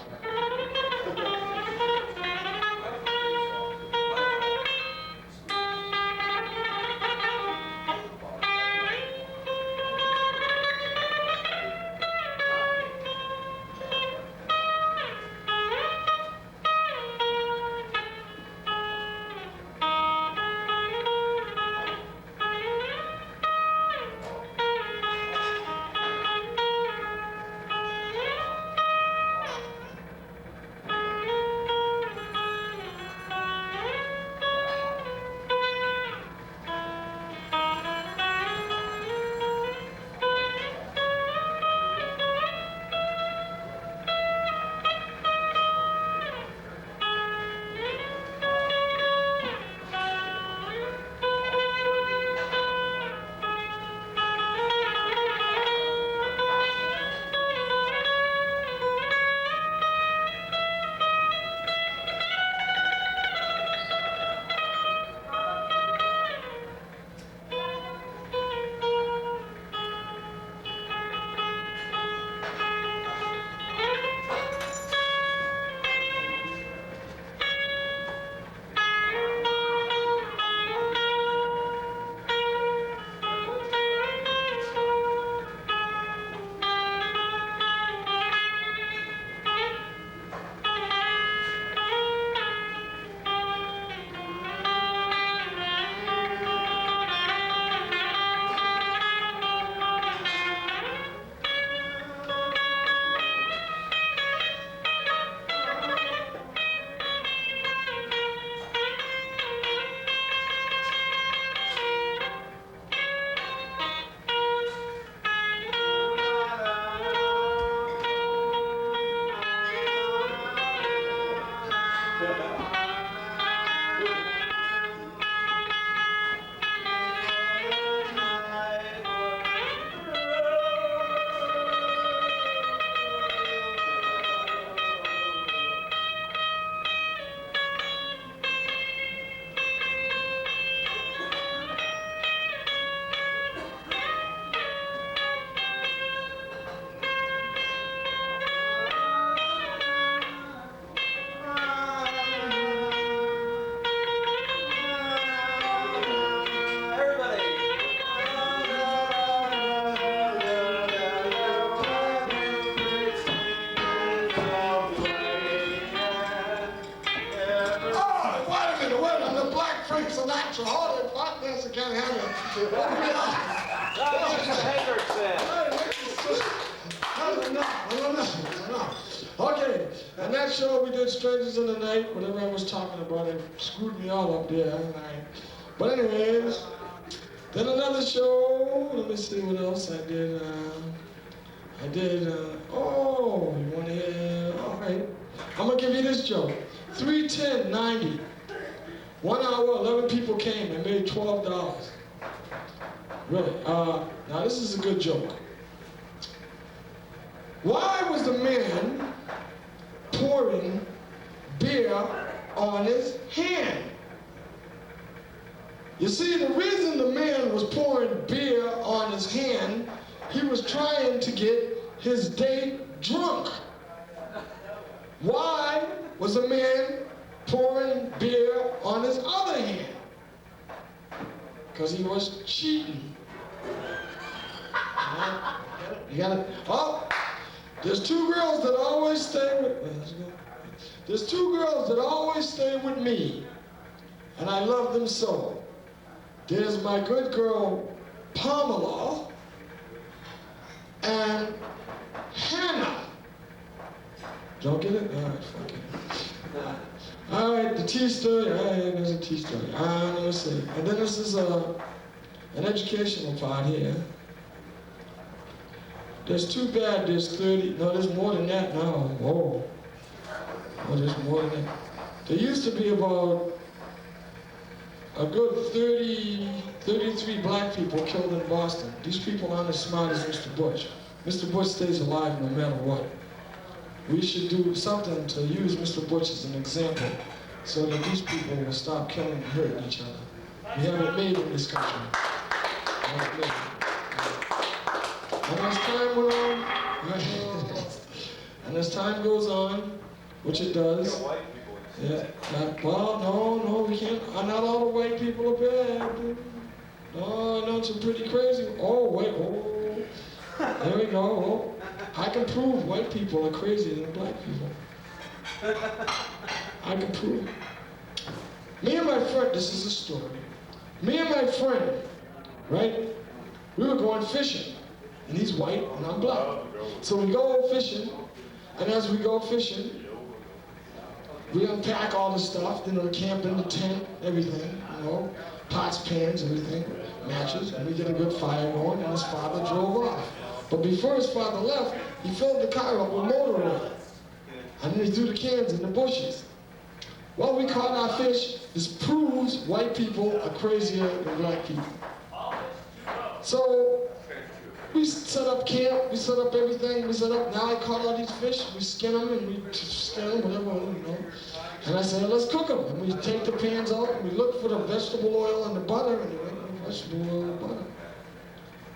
Okay, and that show we did Strangers in the Night, whatever I was talking about, it screwed me all up there. But anyways, then another show, let me see what else I did. Oh, you want to hear, all right. I'm gonna give you this joke. 310.90. 1 hour, 11 people came and made $12. Really, now this is a good joke. Why was the man pouring beer on his hand? You see, the reason the man was pouring beer on his hand, he was trying to get his date drunk. Why was the man pouring beer on his other hand? Because he was cheating. You got it? Oh, there's two girls that always stay with me. There's two girls that always stay with me, and I love them so. There's my good girl, Pamela, and Hannah. Don't get it? All right, fuck it. All right, the tea story. All right, there's a tea story. Let me see. And then this is an educational part here. There's too bad there's 30, no, there's more than that now. Whoa. Oh, there's more than that. There used to be about a good 33 black people killed in Boston. These people aren't as smart as Mr. Butch. Mr. Butch stays alive no matter what. We should do something to use Mr. Butch as an example so that these people will stop killing and hurting each other. We haven't made it in this country. We haven't made it. And as time went on, and as time goes on, which it does, yeah, well, no, we can't, not all the white people are bad, dude. No, I know some pretty crazy, there we go, oh, I can prove white people are crazier than black people. I can prove it. Me and my friend, this is a story, me and my friend, right, we were going fishing. And he's white and I'm black. So we go fishing, and as we go fishing, we unpack all the stuff, camp in the tent, everything, pots, pans, everything, matches, and we get a good fire going, and his father drove off. But before his father left, he filled the car up with motor oil. And then he threw the cans in the bushes. Well, we caught our fish. This proves white people are crazier than black people. So, we set up camp, we set up everything, now I caught all these fish, we skin them and we skin them, whatever, And I said, let's cook them. And we take the pans out and we look for the vegetable oil and the butter, and we make vegetable oil and butter.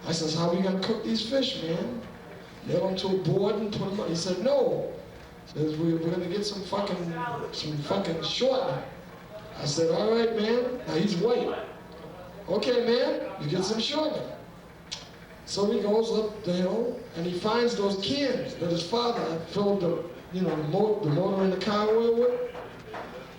I says, how are we gonna cook these fish, man? Nail them to a board and put them on. He said, no. He says, we're gonna get some fucking shortening. I said, all right, man. Now he's white. Okay, man, you get some shortening. So he goes up the hill and he finds those cans that his father had filled the motor in the car oil with.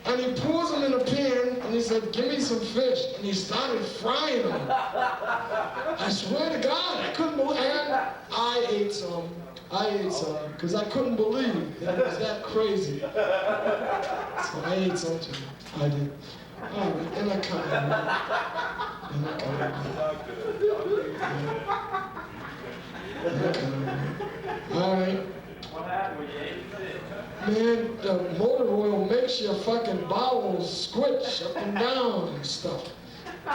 And he pours them in a pan and he said, give me some fish. And he started frying them. I swear to God, I couldn't believe it. And I ate some, because I couldn't believe that it was that crazy. So I ate some too. I did. All right, and I cut it. All right. What happened when you ate fish? Man, the motor oil makes your fucking bowels squitch up and down and stuff. I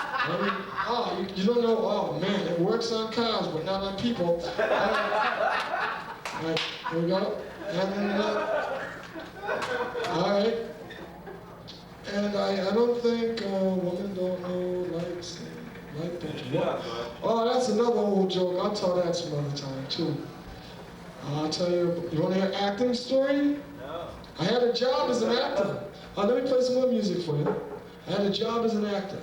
mean, you don't know, oh man, it works on cars, but not on people. All right, here we go. And all right. And I don't think women don't know like that. Oh, that's another old joke. I'll tell that some other time too. I'll tell you. You want to hear acting story? No. I had a job as an actor. Let me play some more music for you. I had a job as an actor.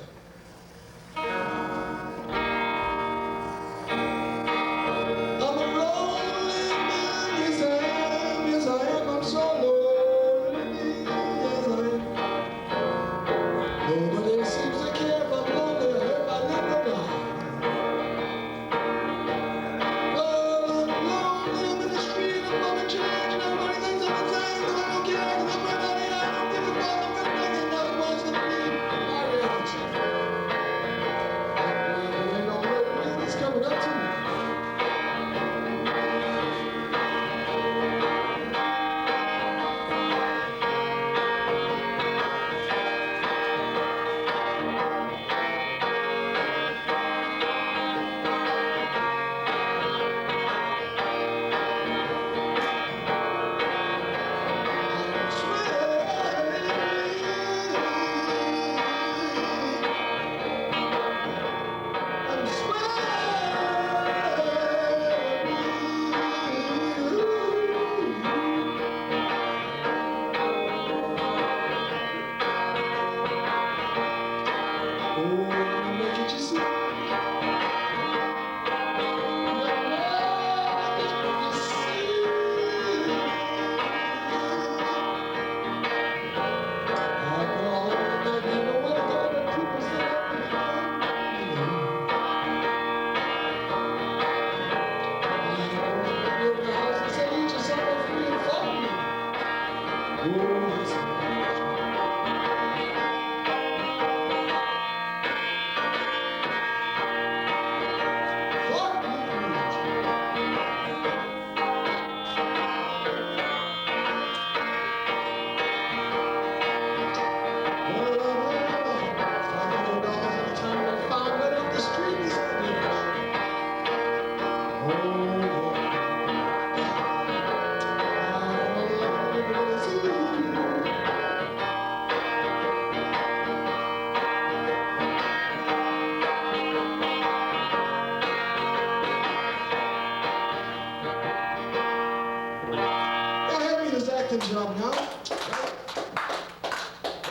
Job now.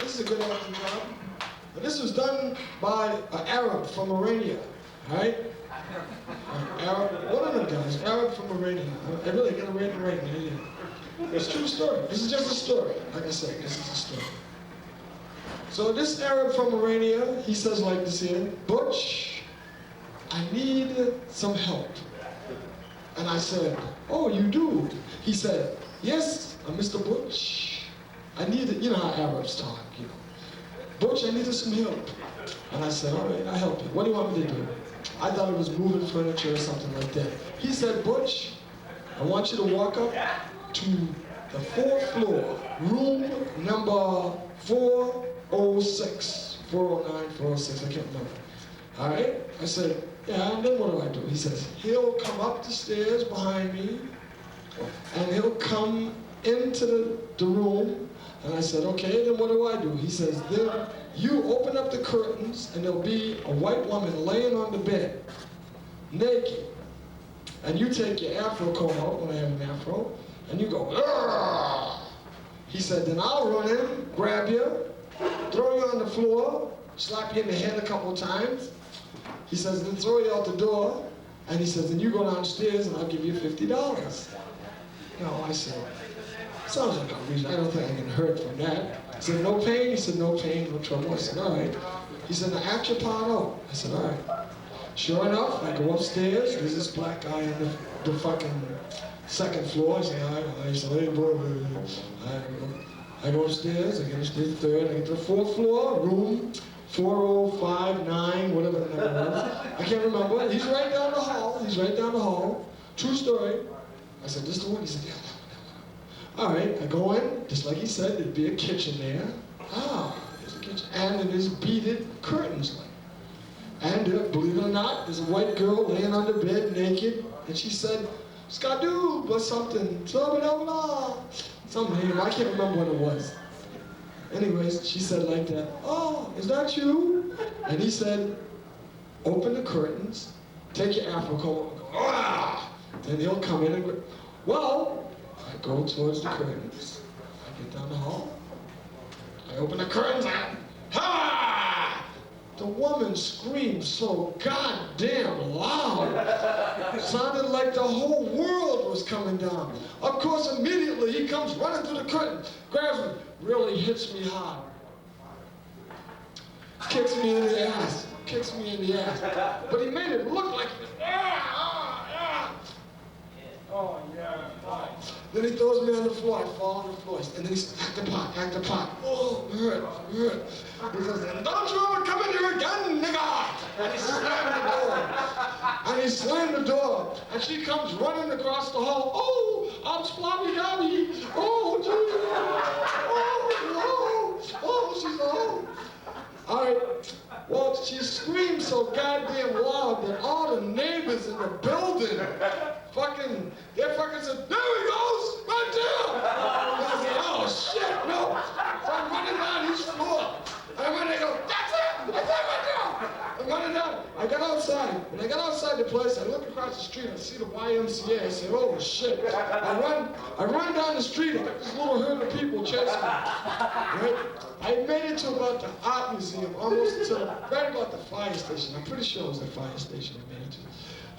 This is a good acting job. And this was done by an Arab from Arabia, right? Arab, one of them guys, Arab from Arabia. I really gotta read it right now. It's a true story. This is just a story. Like I say, this is a story. So this Arab from Arabia, he says like this here, Butch, I need some help. And I said, oh, you do? He said, yes, Mr. Butch, I needed, you know how Arabs talk, you know. Butch, I needed some help. And I said, all right, I'll help you. What do you want me to do? I thought it was moving furniture or something like that. He said, Butch, I want you to walk up to the 4th floor, room number 406, 409, 406, I can't remember. All right? I said, yeah, and then what do I do? He says, he'll come up the stairs behind me, and he'll come into the room. And I said, okay, then what do I do? He says, then you open up the curtains, and there'll be a white woman laying on the bed, naked. And you take your afro comb out, when I have an afro, and you go, argh! He said, then I'll run in, grab you, throw you on the floor, slap you in the head a couple of times. He says, then throw you out the door. And he says, then you go downstairs and I'll give you $50. No, I said, sounds like a reason. I don't think I can hurt from that. He said, no pain? He said, no pain, no trouble. I said, all right. He said, now act your part out. I said, all right. Sure enough, I go upstairs. There's this black guy on the fucking 2nd floor. I say, all right. I said, hey, boy. I go upstairs. I get upstairs 3rd. I get to the 4th floor, room 4059, whatever the number was. I can't remember. He's right down the hall. He's right down the hall. True story. I said, this the one? He said, yeah. All right, I go in, just like he said, there'd be a kitchen there. Ah, there's a kitchen. And there's beaded curtains. And believe it or not, there's a white girl laying on the bed naked. And she said, Skadoob or something. Some name, I can't remember what it was. Anyways, she said like that, oh, is that you? And he said, open the curtains, take your afro comb, and go, ah! Then he'll come in and go, well, I go towards the curtains. I get down the hall. I open the curtains and, ha! The woman screamed so goddamn loud. It sounded like the whole world was coming down. Of course, immediately he comes running through the curtain, grabs me, really hits me hard. Kicks me in the ass. Kicks me in the ass. But he made it look like, oh, yeah. Then he throws me on the floor. I fall on the floor. And then he says, act the pot. Oh, it hurt. He says, and don't you ever come in here again, nigga. And he slammed the door. And she comes running across the hall. Oh, I'm Splobby Dobby. Oh, Jesus. Oh, she's home. All right. Well, she screamed so goddamn loud that all the neighbors in the building they're fucking said, there he goes, right there. And I said, oh shit, no. So I'm running down his floor. And when they go, that's it, right there. I'm running down. I got outside. When I got outside the place, I look across the street, I see the YMCA. I said, oh shit. I run down the street, and got this little herd of people chasing me. Right? I made it to about the art museum, almost to right about the fire station. I'm pretty sure it was the fire station I made it to.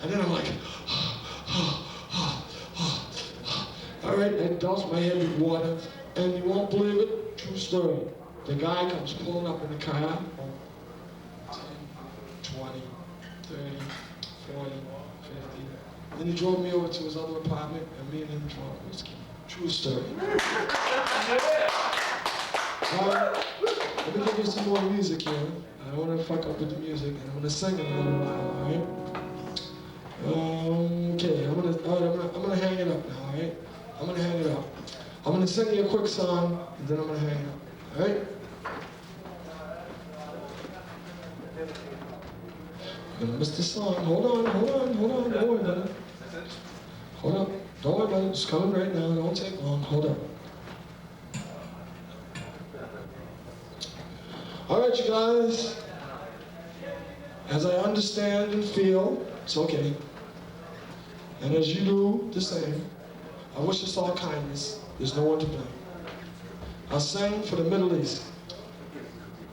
And then I'm like, all right, I doused my head with water, and you won't believe it, true story. The guy comes pulling up in the car, 10, 20, 30, 40, 50. Then he drove me over to his other apartment, and me and him drank whiskey. True story. Let me give you some more music here. I don't want to fuck up with the music, and I'm going to sing it a little while, all right? Okay, I'm gonna hang it up now, all right? I'm gonna hang it up. I'm gonna sing you a quick song, and then I'm gonna hang it up, all right? I'm gonna miss the song. Hold on, don't worry about it. Hold up. Don't worry about it. It's coming right now. It won't take long. Hold up. All right, you guys. As I understand and feel, it's okay. And as you do the same, I wish us all kindness. There's no one to blame. I sang for the Middle East.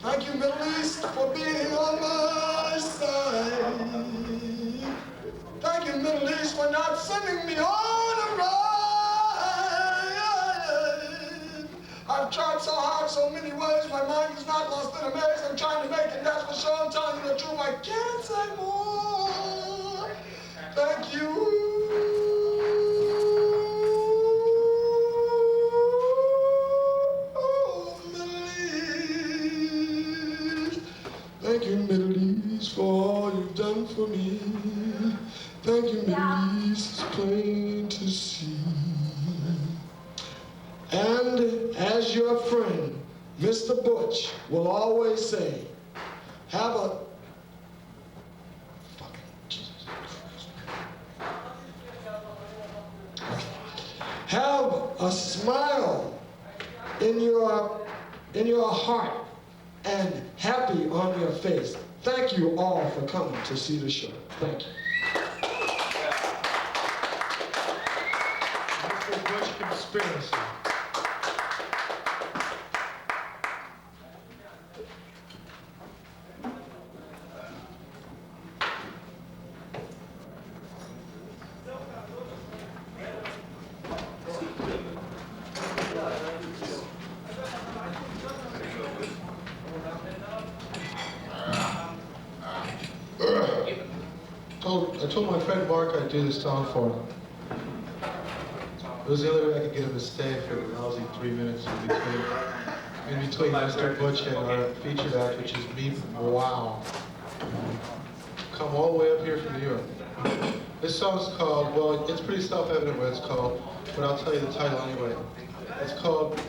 Thank you, Middle East, for being on my side. Thank you, Middle East, for not sending me on a ride. I've tried so hard, so many ways, my mind is not lost in a maze. I'm trying to make it, that's for sure. I'm telling you the truth, I can't say more. Thank you. Thank you, Middle East, for all you've done for me. Thank you, Middle East, it's plain to see. And as your friend, Mr. Butch, will always say, have a... Fucking Jesus Christ. Okay. Have a smile in your heart and happy on your face. Thank you all for coming to see the show. Thank you. Mr. Butch Conspiracy. I told my friend Mark I'd do this song for him. It was the only way I could get him to stay for the lousy 3 minutes in between Mr. Butch and our featured act, which is Meep Mwow. Come all the way up here from New York. This song's called, well, it's pretty self-evident what it's called, but I'll tell you the title anyway. It's called,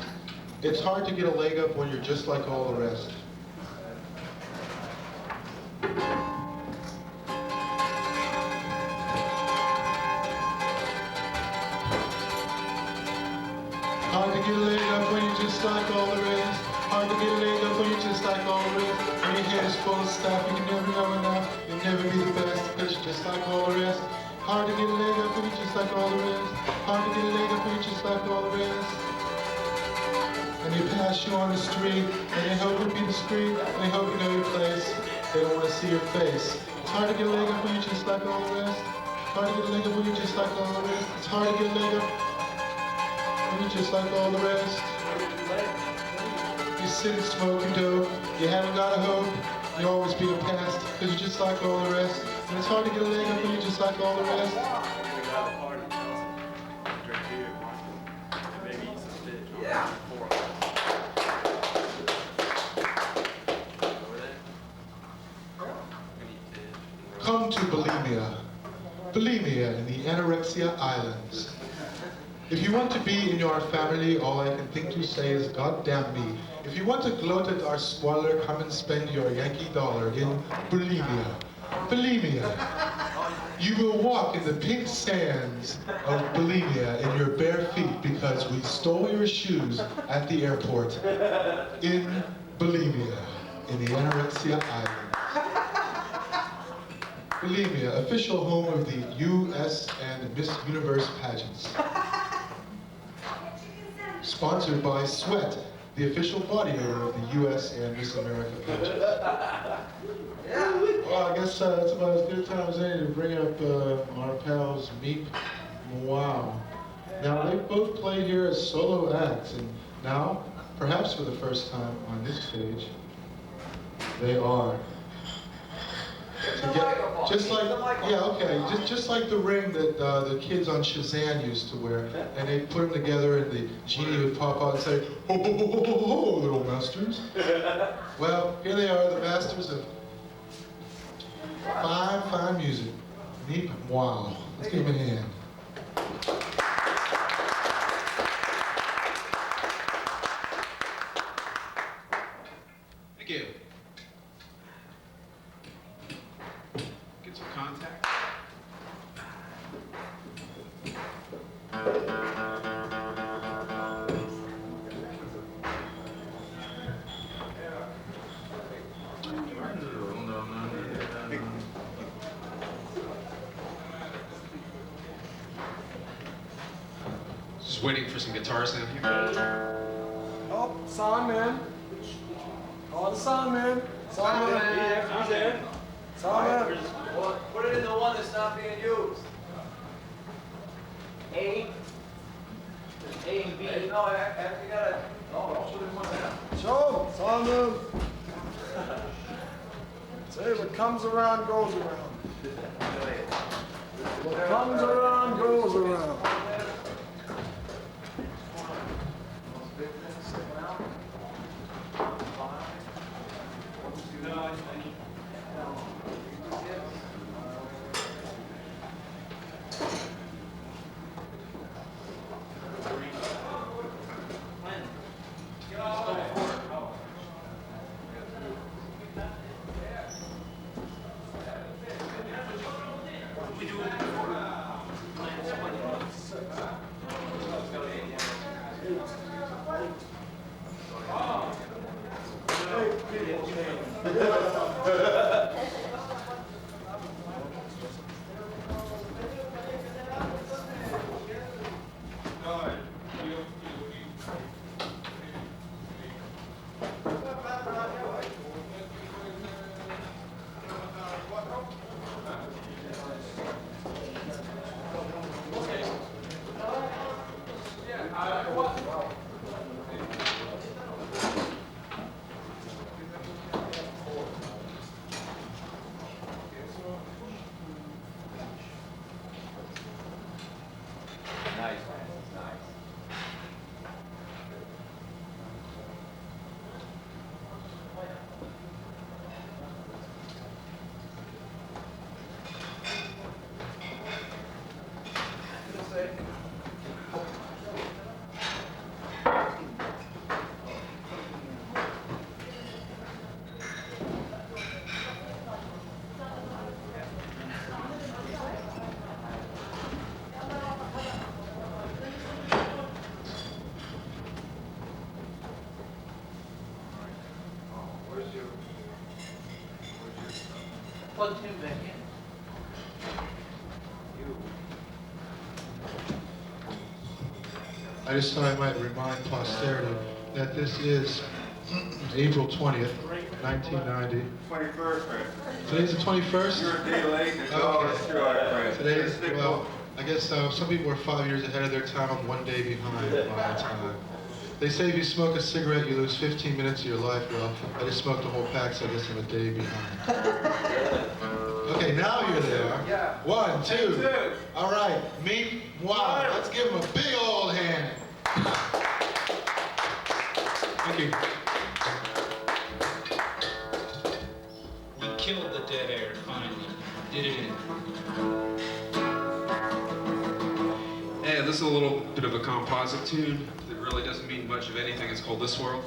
It's Hard to Get a Leg Up When You're Just Like All the Rest. Hard to get a leg up when you're just like all the rest. Hard to get a leg up when you're just like all the rest. When your head is full of stuff, you can never know enough. You'll never be the best, because you're just like all the rest. Hard to get a leg up when you're just like all the rest. Hard to get a leg up when you're just like all the rest. And they pass you on the street, and they hope you be discreet, and they hope you know your place. They don't want to see your face. It's hard to get a leg up when you're just like all the rest. Hard to get a leg up when you're just like all the rest. It's hard to get a leg up. You're just like all the rest. You sit and smoke and dope. You haven't got a hope. You always be a past, because you're just like all the rest. And it's hard to get a leg up when you're just like all the rest. Yeah. Come to Bulimia. Bulimia in the Anorexia Islands. If you want to be in your family, all I can think to say is goddamn me. If you want to gloat at our squalor, come and spend your Yankee dollar in Bulimia. Bulimia. You will walk in the pink sands of Bulimia in your bare feet because we stole your shoes at the airport in Bulimia in the Anorexia Islands. Bulimia, official home of the U.S. and Miss Universe pageants. Sponsored by Sweat, the official body odor of the U.S. and Miss America pageant. Well, I guess it's about as good a time as any to bring up our pals Meep Mwow. Now, they both play here as solo acts, and now, perhaps for the first time on this stage, they are. Just like, yeah, okay, just like the ring that the kids on Shazam used to wear, and they put them together and the genie would pop out and say, ho, ho, ho, ho, ho, ho, little masters. Well, here they are, the masters of fine music. Meep Mwow. Let's give them a hand. Thank you. Get some contact. Just waiting for some guitar sound here. Oh, sound man. Oh, the sound man. Sound man. He's there. Sound man. Well, put it in the one that's not being used. A. A and B. No, after you gotta. No, don't put it in one now. Show him. Sound man. Say what comes around goes around. What comes around goes around. Plug two back in. I just thought I might remind posterity that this is April 20th, 1990. 21st, man. Today's the 21st? You're a day late, it's all right. Today's, well, I guess some people are 5 years ahead of their time. I'm 1 day behind my time. They say if you smoke a cigarette, you lose 15 minutes of your life. Well, I just smoked a whole pack, so I guess I'm a day behind. Okay, now you're there. Yeah. 1, 2. All right, Meep Mwow. Let's give him a big old hand. Thank you. We killed the dead air, finally. Did it. Yeah, this is a little bit of a composite tune that really doesn't mean much of anything. It's called This World.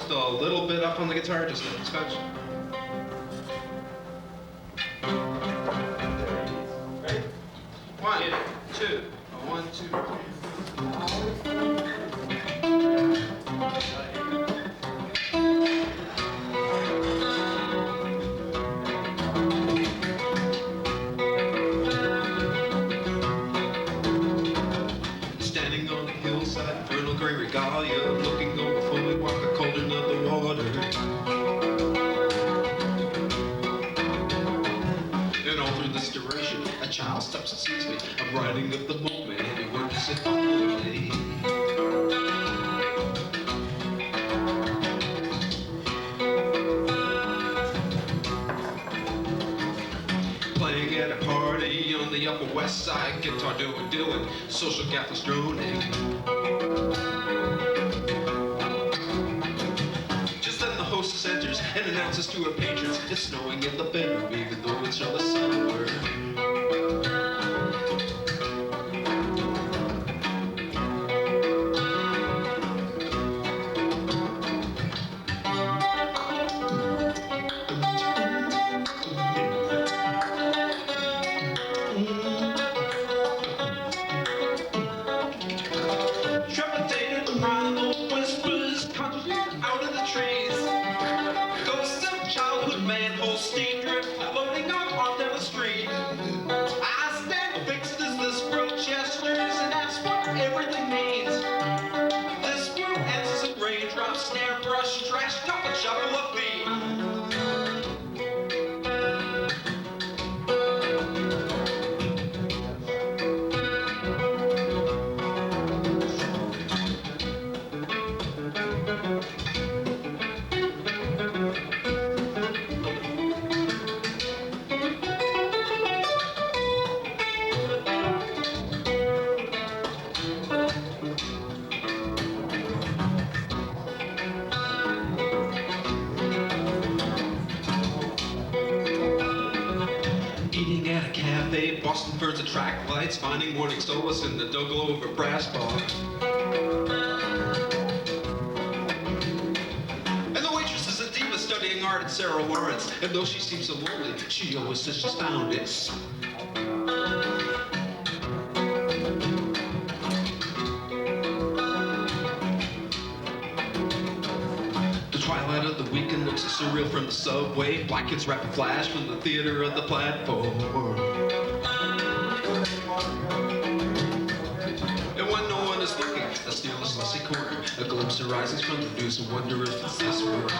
Still a little bit up on the guitar, just a touch. One, two, 1, 2, 3. Standing on the hillside, vernal gray regalia, looking over fully walk the cauldron of the water. And all through this duration, a child stops and sees me. I'm writing of the moment, and it works it only. Playing at a party on the Upper West Side, guitar doing, social gaffers droning. Just then the hostess enters and announces to her patrons it's snowing in the bedroom, even though it's early summer. Boston ferns attract lights, finding morning solace in the dull glow of a brass bar. And the waitress is a diva studying art at Sarah Lawrence. And though she seems so lonely, she always says she's found it. Twilight of the weekend looks surreal from the subway. Black kids rapid flash from the theater of the platform. And when no one is looking, I steal a saucy corner. A glimpse arises from the news and wonder if it's this world.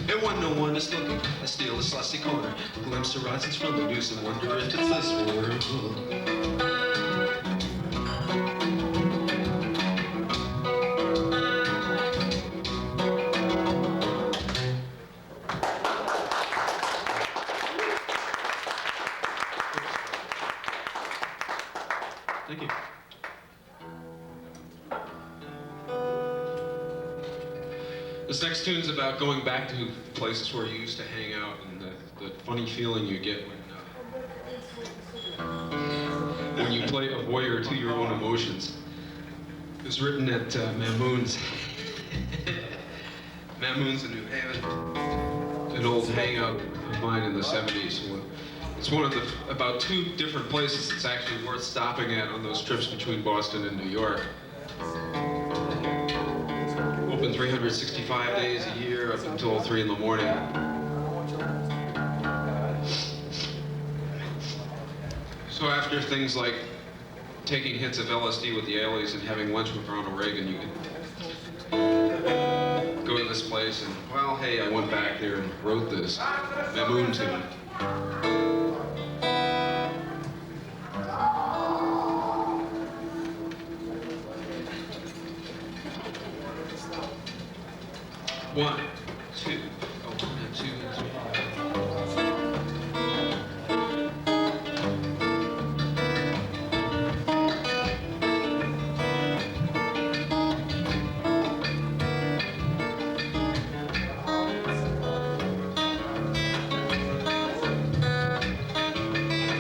And when no one is looking, I steal a saucy corner. A glimpse arises from the news and wonder if it's this world. Thank you. This next tune's about going back to places where you used to hang out and the funny feeling you get when you play a voyeur to your own emotions. It was written at Mamoon's in New Haven, an old hangout of mine in the 70s. It's one of the about 2 different places that's actually worth stopping at on those trips between Boston and New York. Open 365 days a year up until 3 in the morning. So after things like taking hits of LSD with the Ailey's and having lunch with Ronald Reagan, you could go to this place and, well, hey, I went back there and wrote this Mamoon tune. One, two, oh, 1 and 2 and 3.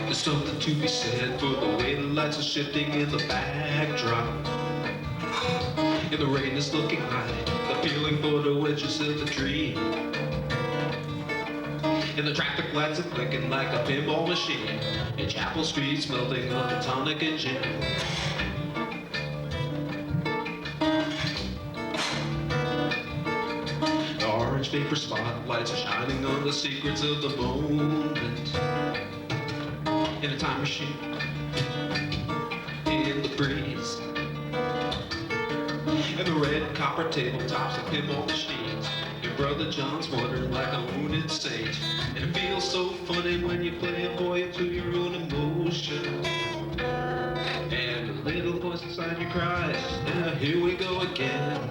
There's something to be said for the way the lights are shifting in the backdrop. And the rain is looking like the peeling photo edges of a dream. And the traffic lights are blinking like a pinball machine. And Chapel Street's melting on the tonic and gin. The orange vapor spotlights are shining on the secrets of the moment. In a time machine, in the breeze. And the red copper tabletops and pinball machines. And Brother John's wandering like a wounded sage. And it feels so funny when you play a voyeur to your own emotion. And the little voice inside you cries, yeah, here we go again.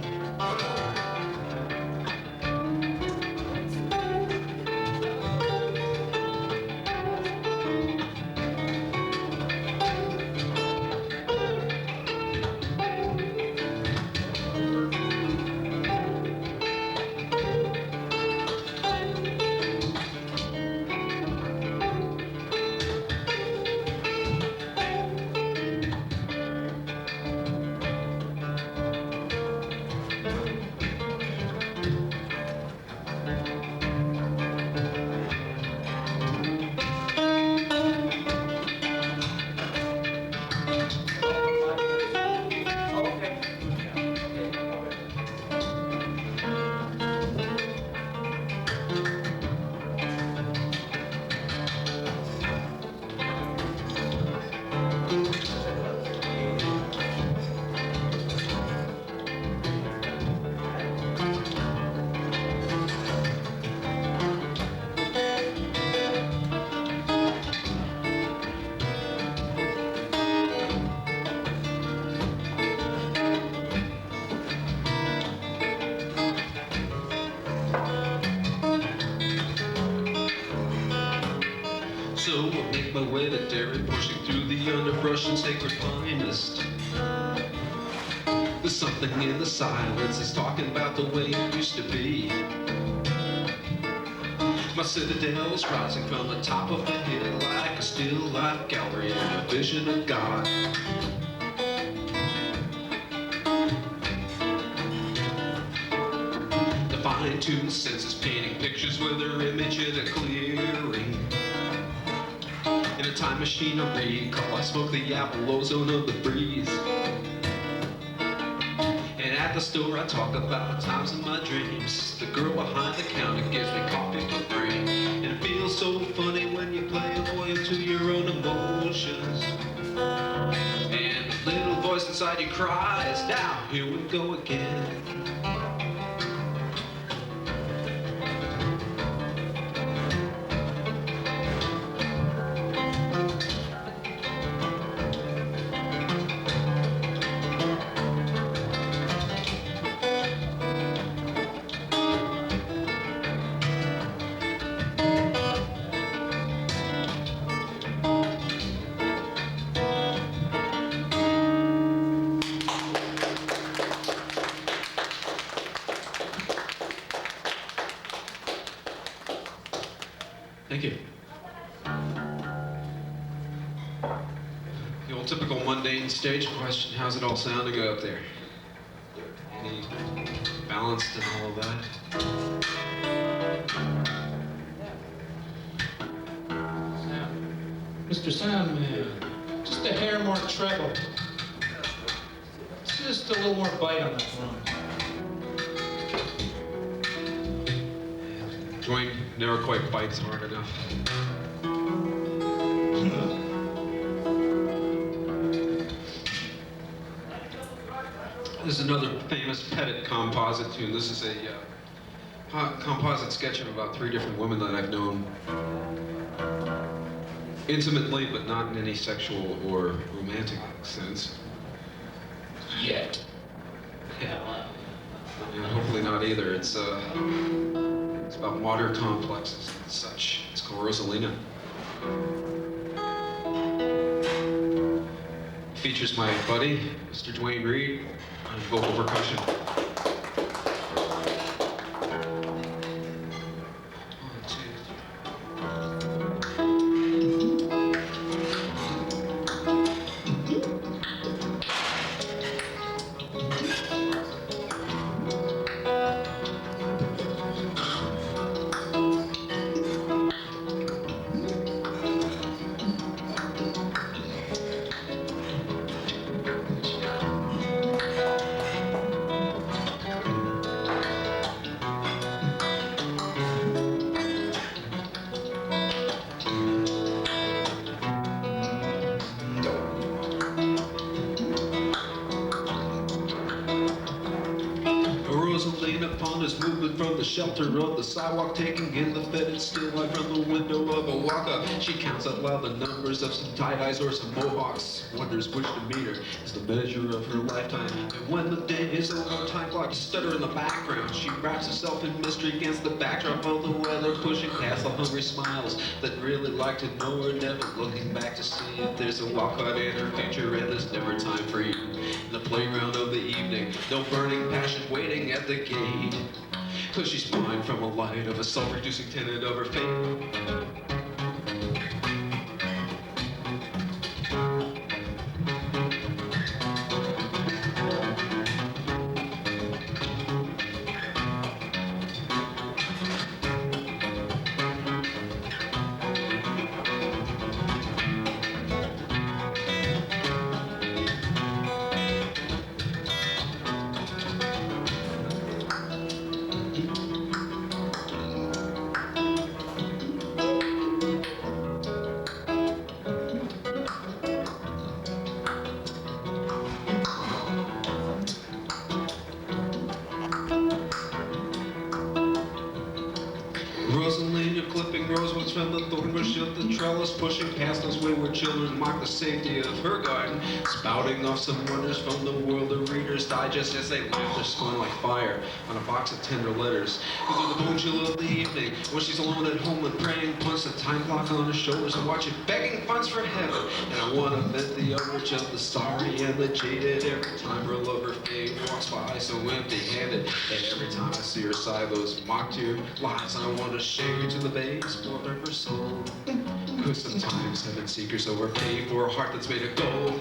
So I make my way to Derry, pushing through the underbrush and sacred finest. There's something in the silence that's talking about the way it used to be. My citadel's rising from the top of the hill like a still life gallery in a vision of God. The fine-tuned senses painting pictures with their image in a clearing. In a time machine I recall, I smoke the apple ozone of the breeze. And at the store I talk about the times of my dreams. The girl behind the counter gives me coffee for free. And it feels so funny when you play a voyeur to your own emotions. And the little voice inside you cries, now here we go again. Thank you. The old typical mundane stage question, how's it all sounding up there? Any balanced and all of that? Mr. Soundman, just a hair more treble. Just a little more bite on the drum. Dwayne never quite bites hard enough. This is another famous Pettit composite tune. This is a composite sketch of about 3 different women that I've known intimately, but not in any sexual or romantic sense. Yet. Yeah, hopefully not either. It's about water complexes and such. It's called Rosalina. Features my buddy, Mr. Dwayne Reed, on vocal percussion. His movement from the shelter of the sidewalk, taking in the fetid still light from the window of a walk-up. She counts out loud the numbers of some tie-dyes or some mohawks, wonders which to meet her is the measure of her lifetime. And when the day is over, time clock stutter in the background. She wraps herself in mystery against the backdrop of the weather, pushing past the hungry smiles that really like to know her, never looking back to see if there's a walkout in her future, and there's never time for you. In the playground of the evening, no burning passion waiting at the gate. 'Cause she's blind from a light of a self-reducing tenet of her fate. plucking rosebuds from the thorn bush of the trellis, pushing past us wayward children, mock the safety of her garden, spouting off some wonders from the world of Reader's Digest as they laugh their scorn like fire on a box of tender letters. Go through the bone chill of the evening, when she's alone at home and praying, punch the time clock on her shoulders and watch it begging funds for heaven. And I want to vent the outrage of the sorry and the jaded every time her lover Faye walks by so empty-handed. And every time I see her sigh those mock-tear lies, I want to shake her to the base, blood of her soul. Cause sometimes heaven seekers overpay for a heart that's made of gold.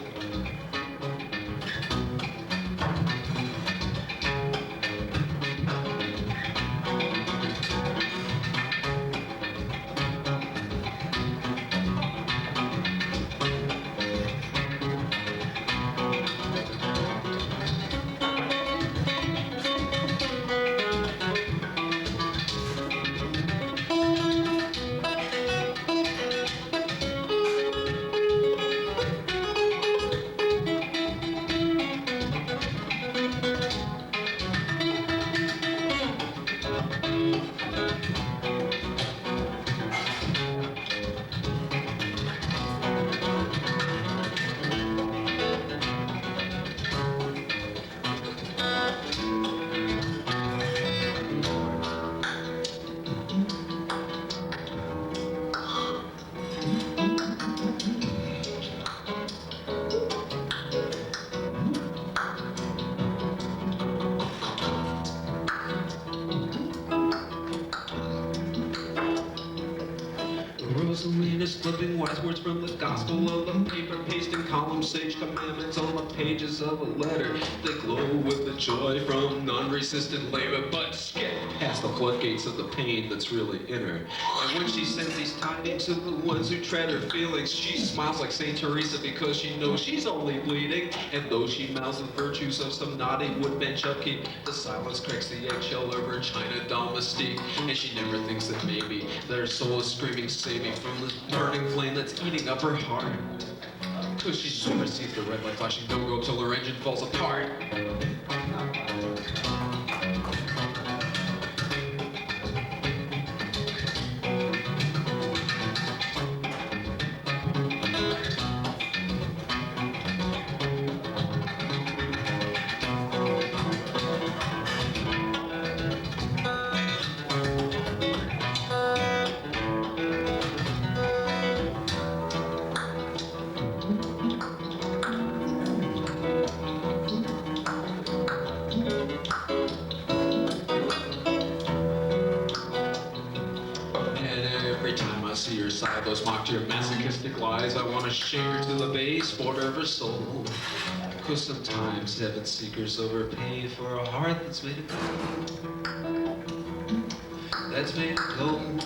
Rosalina's flipping wise words from the gospel of the paper, pasting column sage commandments on the pages of a letter. They glow with the joy from non-resistant labor, but skip past the floodgates of the pain that's really in her. And when she sends these tidings to the ones who tread her feelings, she smiles like Saint Teresa because she knows she's only bleeding. And though she mouths the virtues of some naughty woodbench upkeep, the silence cracks the eggshell of her china domestique. And she never thinks that maybe that her soul is screaming, save me from this burning flame that's eating up her heart. Cause she never sees the red light flashing go-go till her engine falls apart. See her sigh those mock-tear masochistic lies, I want to shake her to the base border of her soul. Cause sometimes heaven seekers overpay for a heart that's made of gold. That's made of gold.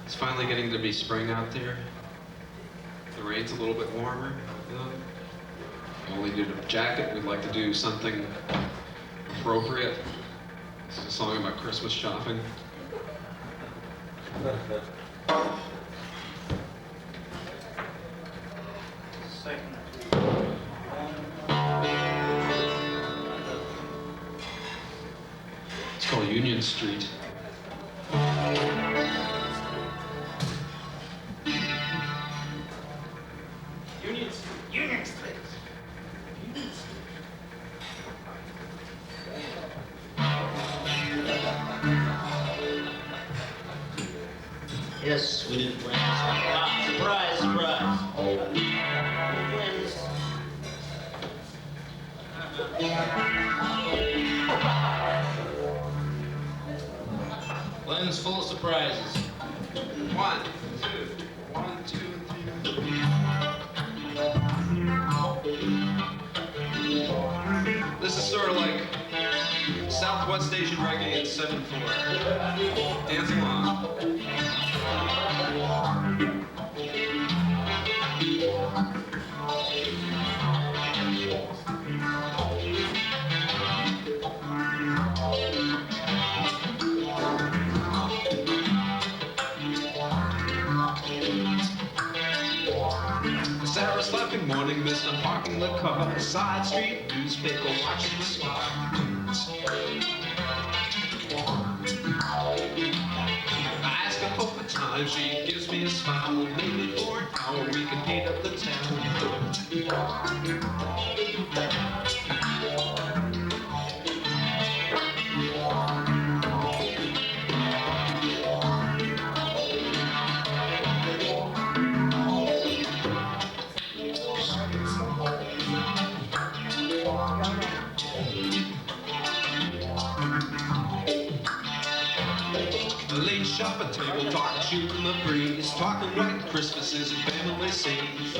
It's finally getting to be spring out there. The rain's a little bit warmer, you know. We only did a jacket. We'd like to do something appropriate. This is a song about Christmas shopping. It's called Union Street. Yes, we did friends. Ah, surprise, surprise. Friends. Glenn's full of surprises. 1, 2, 3. This is sort of like Southwest Asian Reggae at 7/4. Dance along. Sarah slept in morning mist, I'm parking the car, side street newspaper, watching the cartoons. I ask her over time, she gives me a smile, maybe for an hour we can paint up the town. Shop at table, talking, shooting the breeze, talking white Christmases and family scenes.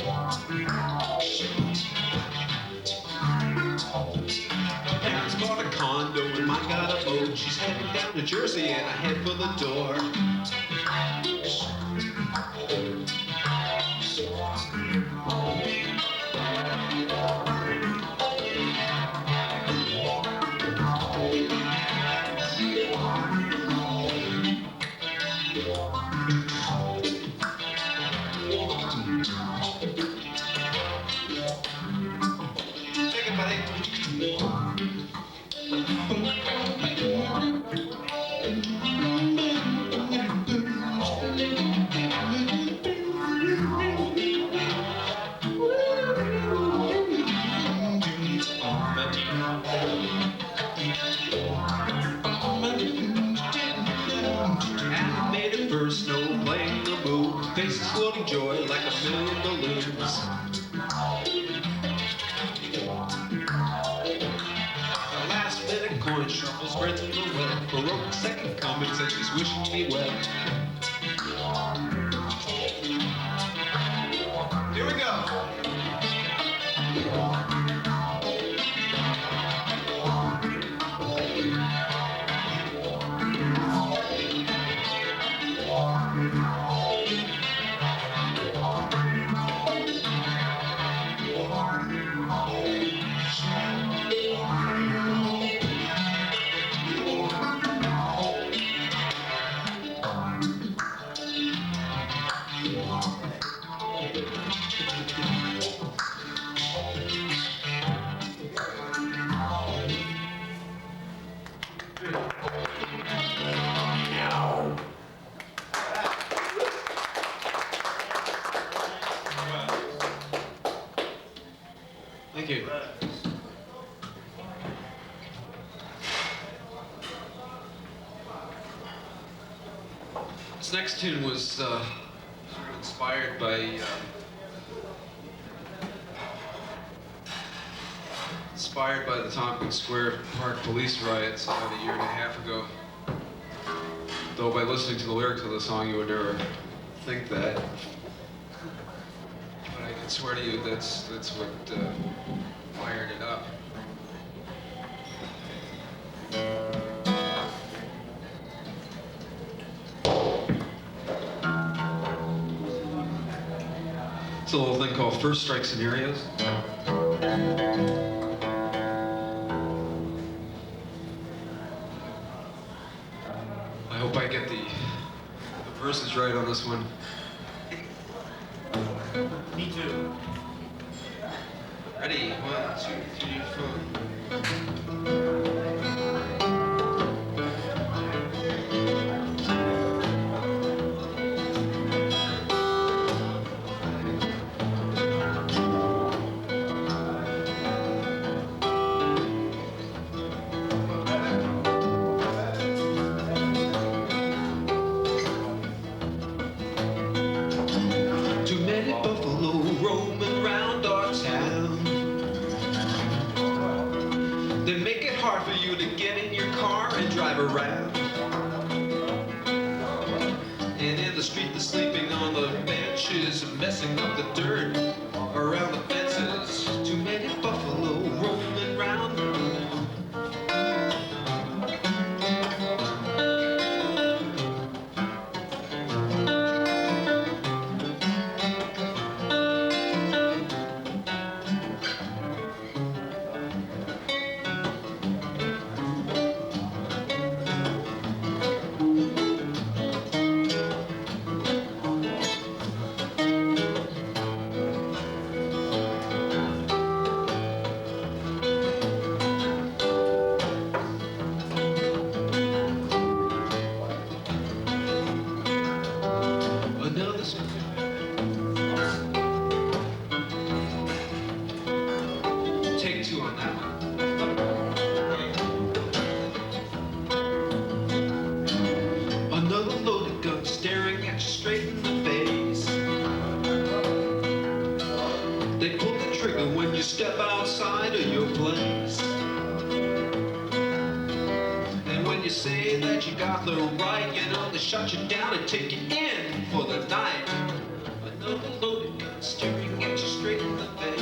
Parents bought a condo and mine got a boat. She's heading down to Jersey and I head for the door. Animated first, snow playing the moon, faces floating joy like a million balloons. The last minute coin shuffle spreads in the web. Baroque second coming says she's wishing me well. Here we go. Thank you. This next tune was sort of inspired by the Tompkins Square Park police riots about a year and a half ago. Though by listening to the lyrics of the song, you would never think that. But I can swear to you, that's what fired it up. It's a little thing called First Strike Scenarios. I hope I get the verses right on this one. Me too. Ready? 1, 2, 3, 4. Too many buffalo roaming round our town. They make it hard for you to get in your car and drive around. And in the street, they're sleeping on the benches and messing up the dirt around the fences. Too many buffalo roaming round. say that you got the right, you know, they shut you down and take you in for the night. Another loaded gun staring at you straight in the face.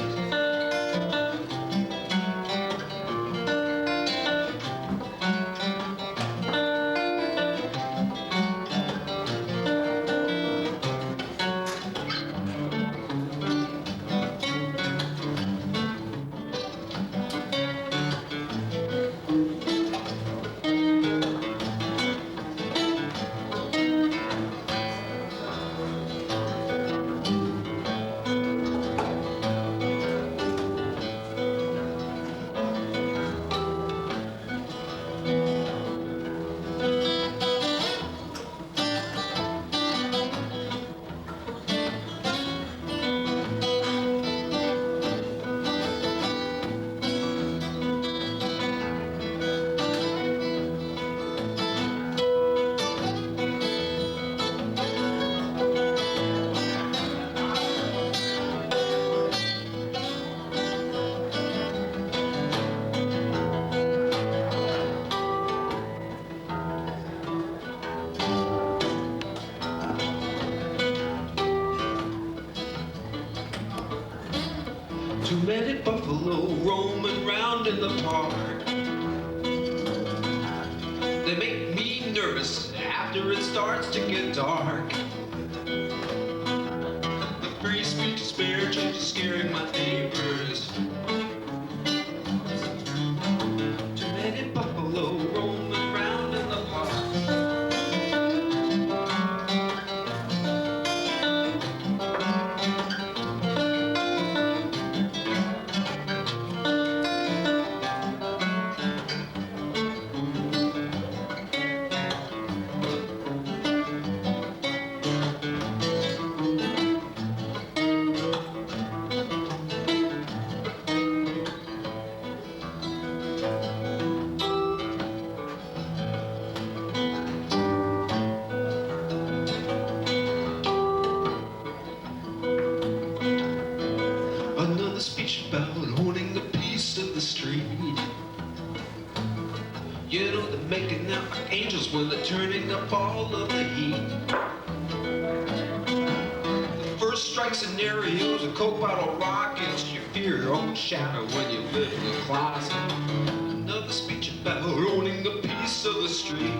Too many buffalo roaming round in the park. They make me nervous after it starts to get dark. The free speech is fair, change is scaring my neighbors. Too many buffalo roaming round in the park. Another speech about owning a piece of the street. You know they're making out like angels when they're turning up all of the heat. The first strike scenario's a coke bottle rockets. You fear your own shadow when you live in the closet. Another speech about owning a piece of the street.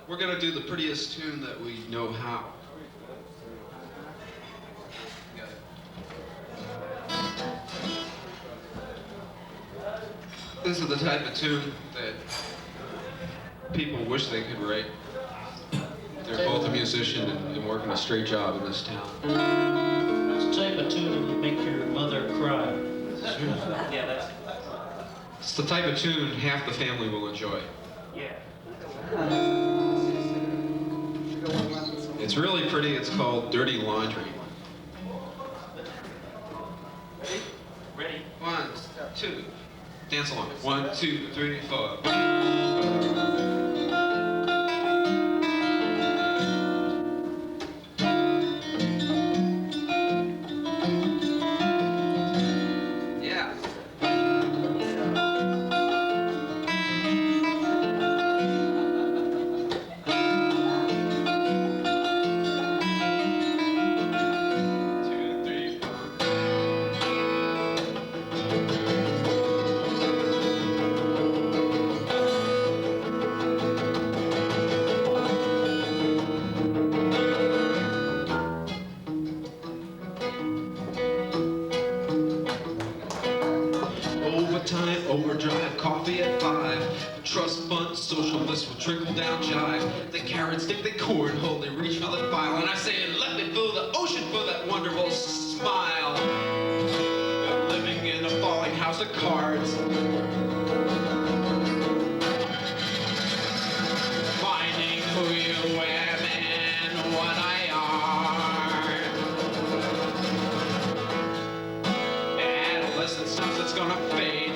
We're gonna do the prettiest tune that we know how. This is the type of tune that people wish they could write. They're both a musician and working a straight job in this town. It's the type of tune that would make your mother cry. Yeah, that's it. It's the type of tune half the family will enjoy. Yeah. It's really pretty. It's called Dirty Laundry. Ready? 1, 2. Dance along. 1, 2, 3, 4. Yeah. Overtime, overdrive, coffee at 5. Trust fund socialists will trickle down jive. The carrots dig the cornhole, they reach for the file, and I say, let me fill the ocean for that wonderful smile. Living in a falling house of cards. Finding who you am and what I are. Adolescence stuff that's gonna fade.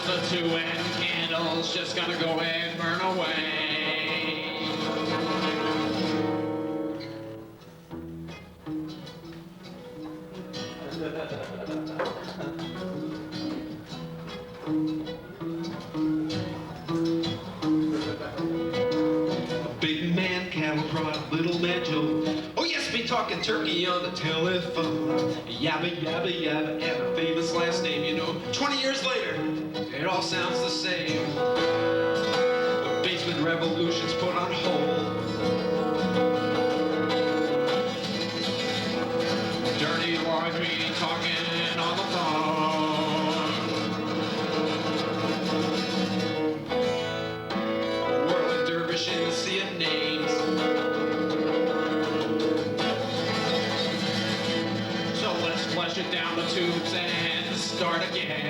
The two-end candle's just gonna go and burn away. Big man cattle prod, little man Joe. Oh yes, be talking turkey on the telephone. Yabba, yabba, yabba, and a famous last name, you know. 20 years later, it all sounds the same. The basement revolution's put on hold. Dirty laundry talking on the phone. Whirling dervish in the sea of names. So let's flush it down the tubes and start again.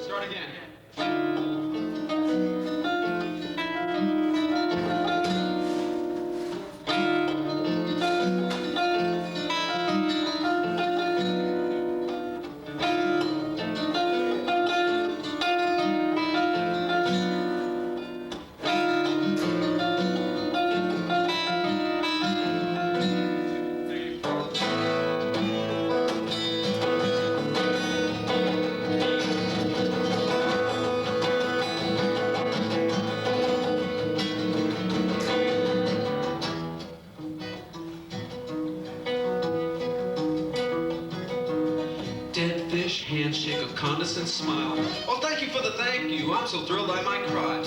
Start again. Handshake, a condescending smile. Oh, thank you for the thank you. I'm so thrilled I might cry.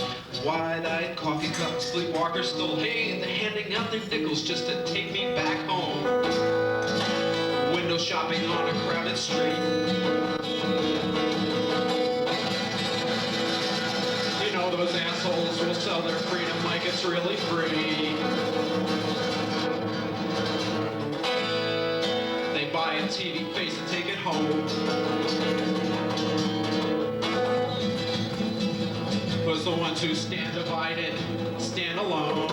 Wide-eyed coffee cup, sleepwalker stole. Hey, they're handing out their nickels just to take me back home. Window shopping on a crowded street. You know those assholes will sell their freedom like it's really free. They buy a TV face and take it home. Because the ones who stand divided stand alone.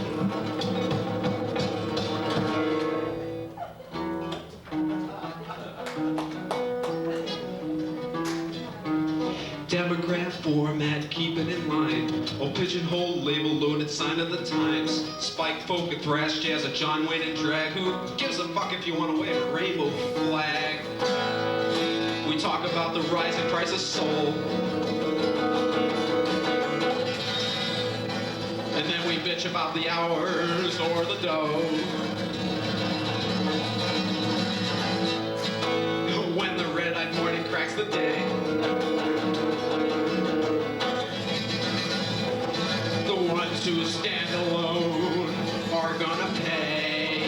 Demograph format, keep it in line. Oh, pigeonhole, label loaded, sign of the times. Spike folk and thrash jazz, a John Wayne and drag. Who gives a fuck if you want to wave a rainbow flag? We talk about the rising price of soul. And then we bitch about the hours or the dough. When the red-eyed morning cracks the day, the ones who stand alone are gonna pay.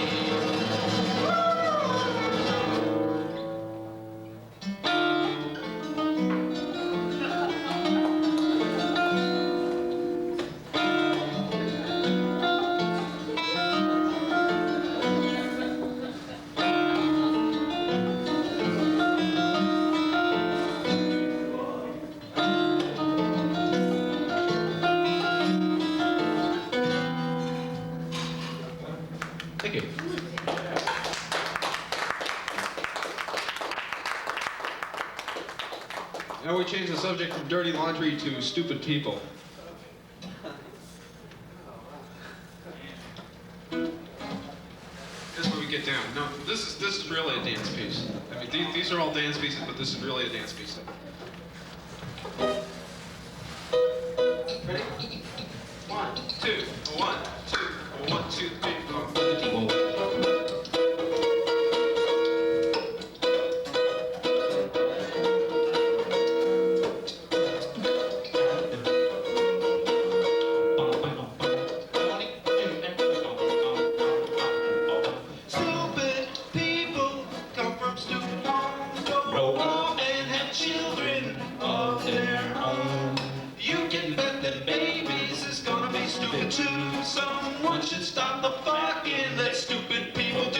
Thank you. Now we change the subject from dirty laundry to stupid people. Here's where we get down. No, this is really a dance piece. I mean, these are all dance pieces, but this is really a dance piece. Ready? 1, 2, 1, 2, 1, 2, 3, 4. too. Someone should stop the fucking that stupid people do.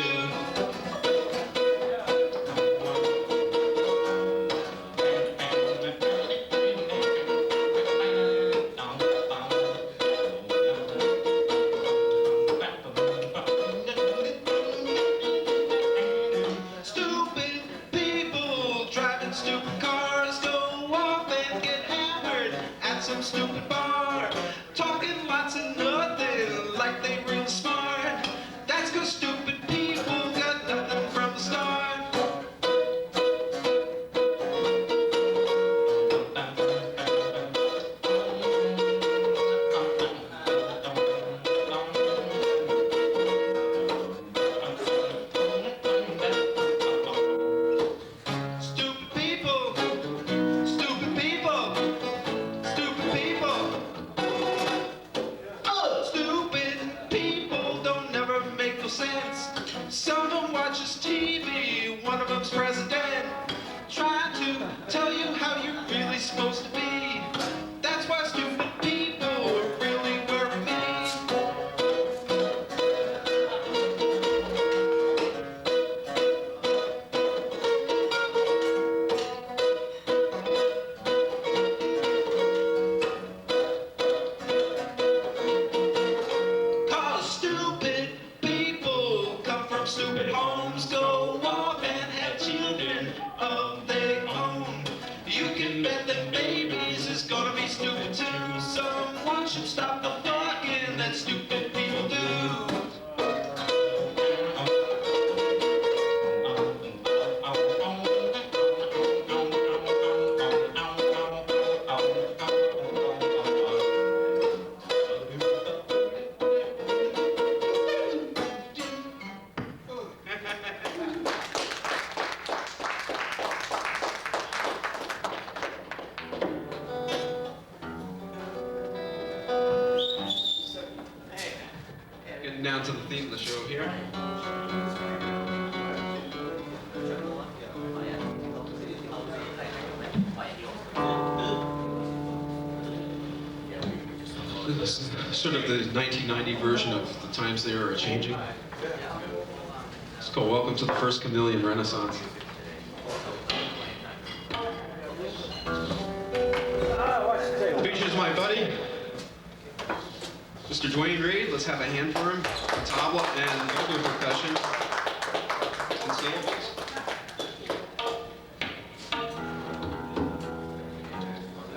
Some stupid bar, talking lots of nothing like they real smart. That's 'cause stupid people got nothing from the start. Some of them watches TV, one of them's president, trying to tell you how you're really supposed to be. That's why stupid people really worry me. Stupid homes, go off and have children of their own. You can bet that babies is gonna be stupid too. Someone should stop the fucking that stupid people do. Getting down to the theme of the show here. This is sort of the 1990 version of The Times They Are Changing. It's called Welcome to the First Chameleon Renaissance. Features my buddy, Mr. Dwayne Reed. Let's have a hand for him. Tabla and vocal percussion. And syllables.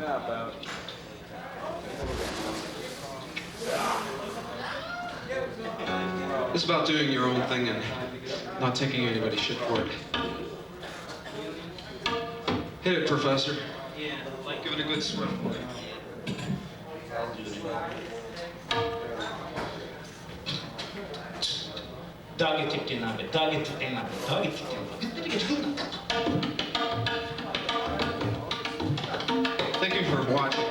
Yeah, about. It's about doing your own thing and not taking anybody's shit for it. Hit it, Professor. Yeah, like Give it a good swim. Dagi titti nabe, dagi titti nabe, dagi titti nabe. Thank you for watching.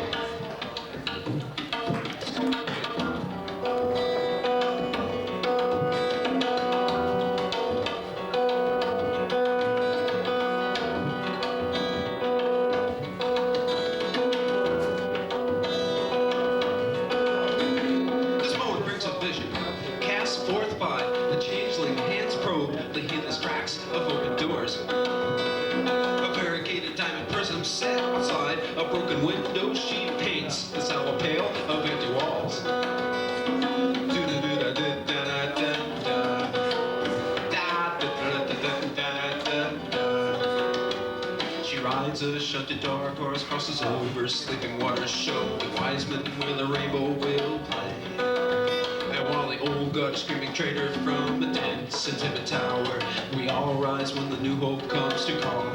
This moment brings a vision. Cast forth by the changeling hands probe the heedless cracks of open doors. A variegated diamond prism set outside a broken window. She paints the sallow pale of empty walls. She rides a shunted dark horse, crosses over sleeping waters, show the wise men where the rainbow will play. And while the old guard screaming traitor from a dense and timid tower, we all rise when the new hope comes to call.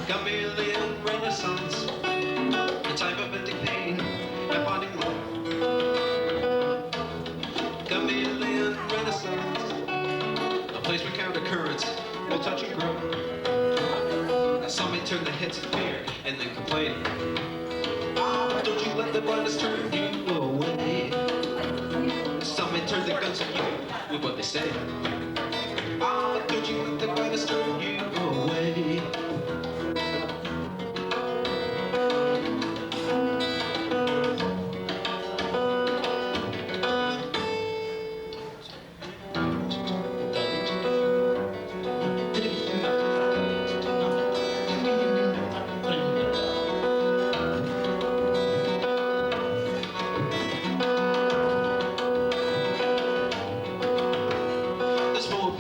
Chameleon Renaissance, a type of ending pain and finding love. Chameleon Renaissance, a place where countercurrents will touch and grow. Some may turn their heads in fear and then complain. Ah, don't you let the blindness turn you away. Some may turn their guns at you with what they say. Ah, don't you let the blindness turn you away.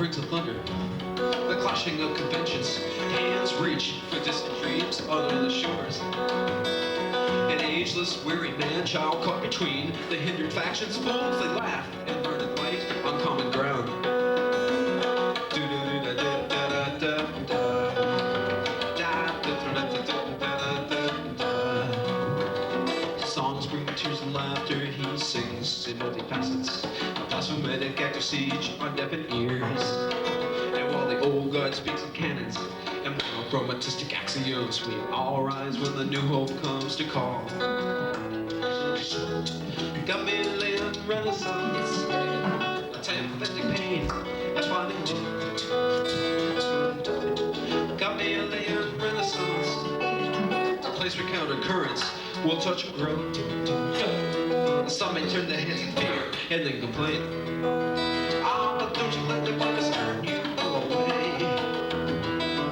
brings the thunder, the clashing of conventions. Hands reach for distant dreams under the shores. An ageless, weary man-child caught between the hindered factions. Fools, they laugh and learn to fight on common ground. Songs bring tears and laughter. He sings in multi-facets, a blasphematic act of siege on deafened ears. And while the old god speaks in cannons and monochromatistic axioms, we all rise when the new hope comes to call. Chameleon renaissance, a tempestic pain, a finding love. Chameleon renaissance, a place where counter-currents will touch and grow. Some may turn their heads in fear and then complain. Ah, but don't you let the blindness turn you away.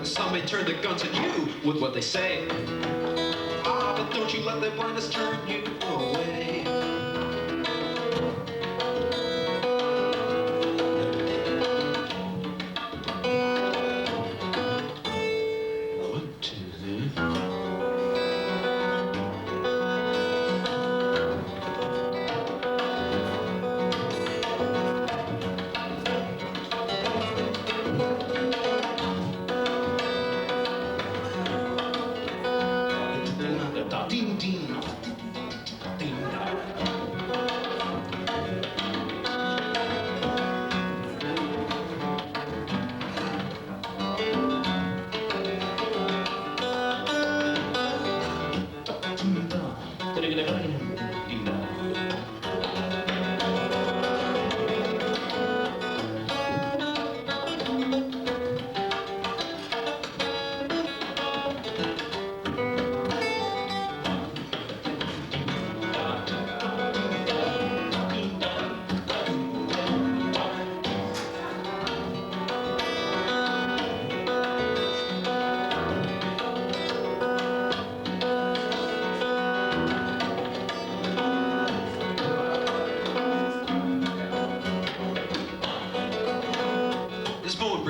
Some may turn their guns at you with what they say. Ah, but don't you let the blindness turn you away.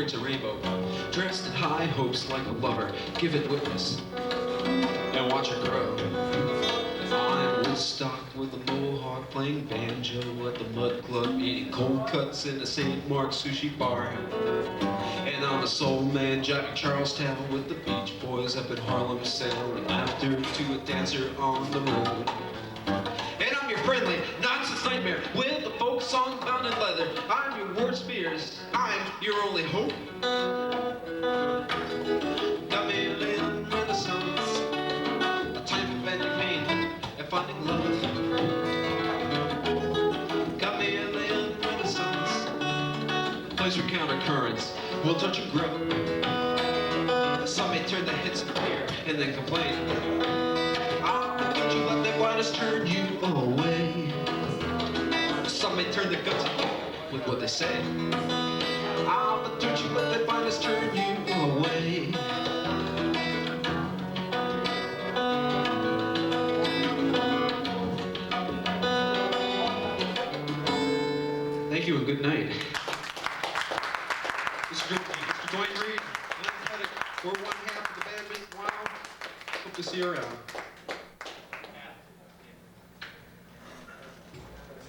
A rainbow, dressed in high hopes like a lover, give it witness and watch her grow. I'm Woodstock with a mohawk, playing banjo at the Mud Club, eating cold cuts in a St. Mark's sushi bar. And I'm a soul man jiving Charlestown with the Beach Boys up in Harlem, selling laughter to a dancer on the road. And I'm your friendly nonsense nightmare with a folk song bound in leather. I'm your worst fears, I'm your only hope. Chameleon renaissance, a time of ending pain and finding love. Chameleon renaissance, a place where counter-currents will touch and grow. Some may turn their heads in fear and then complain. Ah, don't you let their blindness turn you away. Some may turn their guns at you with what they say. Ah, but don't you let their blindness turn you away. Thank you and good night. Mr. Dwayne Reed, we're one half of the band Meep Mwow. Hope to see you around.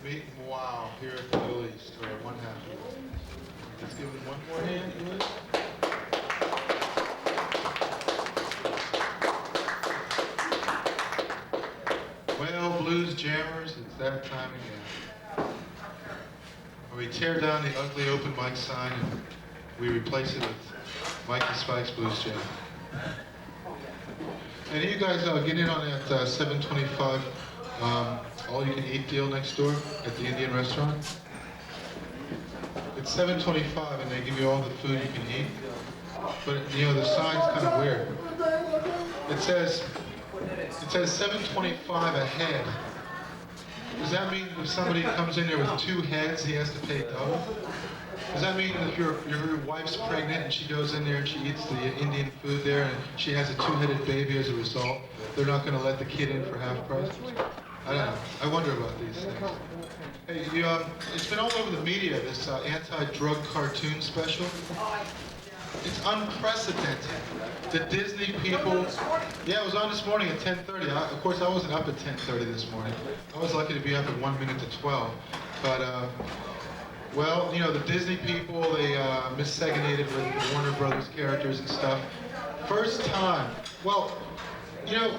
Meep Mwow here at the Willie's for one half. Let's give him one more hand, please. Well, blues jammers, it's that time again. Where we tear down the ugly open mic sign and we replace it with Mike and Spike's Blues Jam. And you guys get in on that $7.25 all-you-can-eat deal next door at the Indian restaurant. It's $7.25 and they give you all the food you can eat. But you know the sign's kind of weird. It says $7.25 a head. Does that mean if somebody comes in there with 2 heads, he has to pay double? Does that mean if your wife's pregnant and she goes in there and she eats the Indian food there and she has a 2-headed baby as a result, they're not going to let the kid in for half price? I don't know. I wonder about these things. Hey, it's been all over the media, this anti-drug cartoon special. It's unprecedented. The Disney people... Yeah, it was on this morning at 10:30. Of course, I wasn't up at 10:30 this morning. I was lucky to be up at 1 minute to 12. But, well, you know, the Disney people, they missegregated with the Warner Brothers characters and stuff. First time. Well, you know,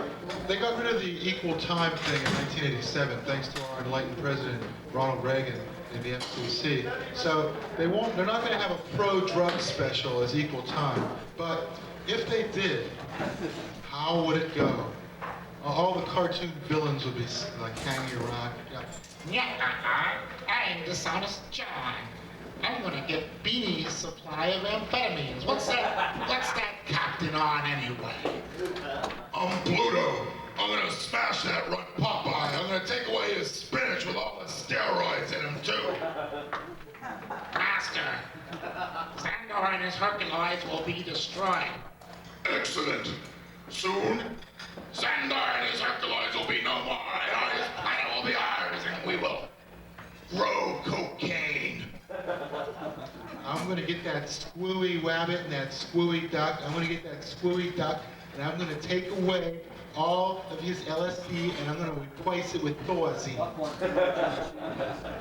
they got rid of the equal time thing in 1987, thanks to our enlightened president, Ronald Reagan, in the FCC. So they're not going to have a pro-drug special as equal time. But if they did, how would it go? All the cartoon villains would be like hanging around. I'm dishonest John. I'm gonna get Beanie's supply of amphetamines. What's that captain on anyway? I'm Pluto. I'm gonna smash that run Popeye. I'm gonna take away his spinach with all the steroids in him too. Master, Sandor and his Herculoids will be destroyed. Excellent. Soon, Sandor and his Herculoids will be no more, and his planet will be ours, and we will grow cocaine. I'm going to get that squooey rabbit and that squooey duck. I'm going to get that squooey duck, and I'm going to take away all of his LSD, and I'm going to replace it with Thorazine.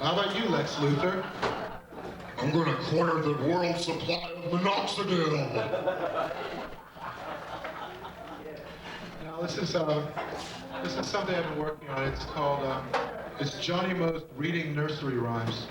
How about you, Lex Luthor? I'm gonna corner the world supply of minoxidil. Now this is something I've been working on. It's called it's Johnny Most reading nursery rhymes.